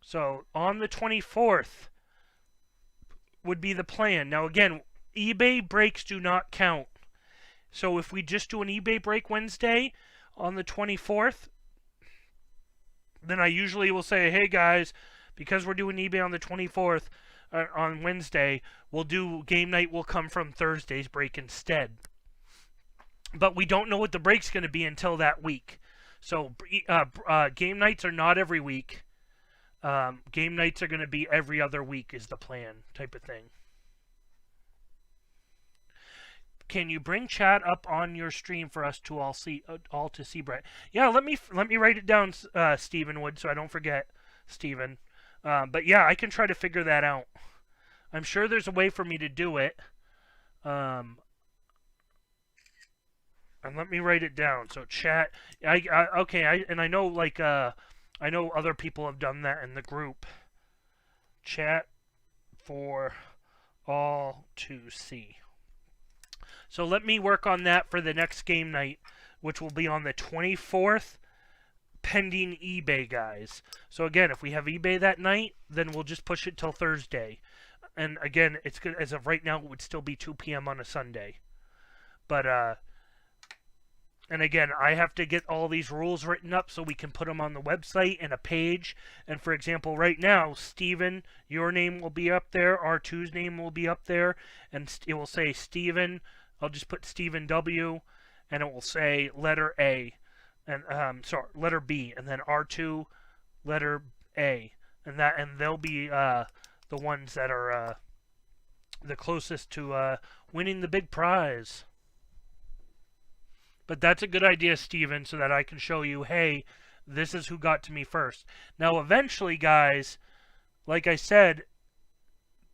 So on the 24th would be the plan. Now again, eBay breaks do not count. So if we just do an eBay break Wednesday on the 24th, then I usually will say, hey guys, because we're doing eBay on the 24th on Wednesday, we'll do game night will come from Thursday's break instead. But we don't know what the break's going to be until that week. So game nights are not every week. Game nights are going to be every other week is the plan type of thing. Can you bring chat up on your stream for us to all to see, Brett? Yeah, let me write it down, Stephen Wood, so I don't forget, Stephen. But yeah, I can try to figure that out. I'm sure there's a way for me to do it. And let me write it down. So chat, okay, and I know like I know other people have done that in the group. Chat for all to see. So let me work on that for the next game night, which will be on the 24th, pending eBay, guys. So again, if we have eBay that night, then we'll just push it till Thursday. And again, it's good as of right now, it would still be 2 p.m. on a Sunday. But and again, I have to get all these rules written up so we can put them on the website and a page. And for example, right now, Steven, your name will be up there. R2's name will be up there. And it will say Steven. I'll just put Steven W. And it will say letter A. And sorry, letter B. And then R2, letter A. And they'll be the ones that are the closest to winning the big prize. But that's a good idea, Steven, so that I can show you, hey, this is who got to me first. Now, eventually, guys, like I said,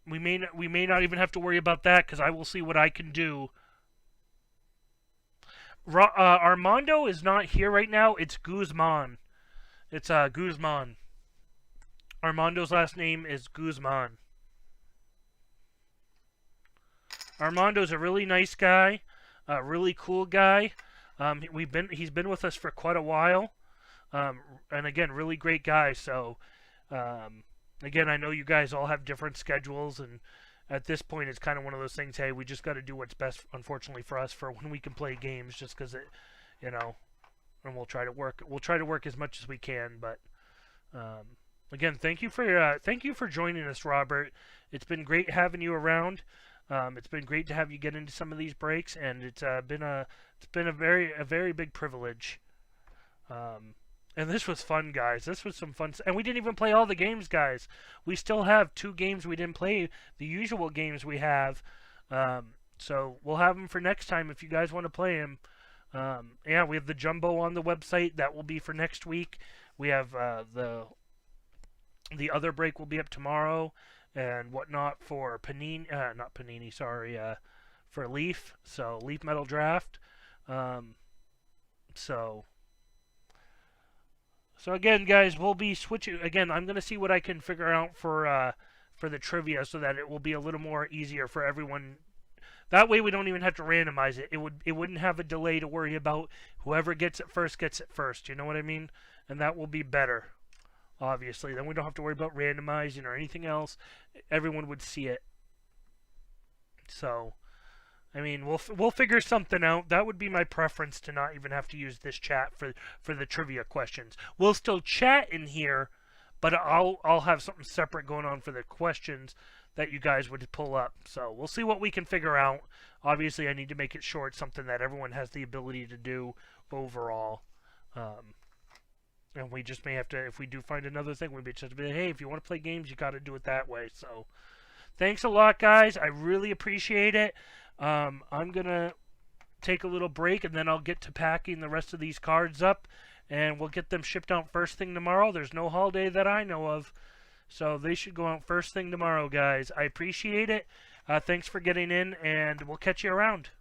we may not even have to worry about that because I will see what I can do. Armando is not here right now. It's Guzman. It's Guzman. Armando's last name is Guzman. Armando's a really nice guy, a really cool guy. He's been with us for quite a while, and again, really great guy. So, again, I know you guys all have different schedules, and at this point, it's kind of one of those things. Hey, we just got to do what's best, unfortunately for us, for when we can play games, just because it, you know, and we'll try to work. We'll try to work as much as we can. But again, thank you for joining us, Robert. It's been great having you around. It's been great to have you get into some of these breaks, and it's been a very big privilege. And this was fun, guys. This was some fun, and we didn't even play all the games, guys. We still have 2 games we didn't play, the usual games we have. So we'll have them for next time if you guys want to play them. Yeah, we have the Jumbo on the website. That will be for next week. We have the other break will be up tomorrow. And whatnot for Panini, not Panini, sorry, for Leaf. So Leaf Metal Draft. So again, guys, we'll be switching. Again, I'm gonna see what I can figure out for the trivia, so that it will be a little more easier for everyone. That way, we don't even have to randomize it. It wouldn't have a delay to worry about. Whoever gets it first gets it first. You know what I mean? And that will be better. Obviously, then we don't have to worry about randomizing or anything else. Everyone would see it. So, I mean, we'll figure something out. That would be my preference, to not even have to use this chat for the trivia questions. We'll still chat in here, but I'll have something separate going on for the questions that you guys would pull up. So we'll see what we can figure out. Obviously, I need to make it short, something that everyone has the ability to do overall. And we just may have to, if we do find another thing, we may just be like, hey, if you want to play games, you got to do it that way. So thanks a lot, guys. I really appreciate it. I'm going to take a little break, and then I'll get to packing the rest of these cards up, and we'll get them shipped out first thing tomorrow. There's no holiday that I know of, so they should go out first thing tomorrow, guys. I appreciate it. Thanks for getting in, and we'll catch you around.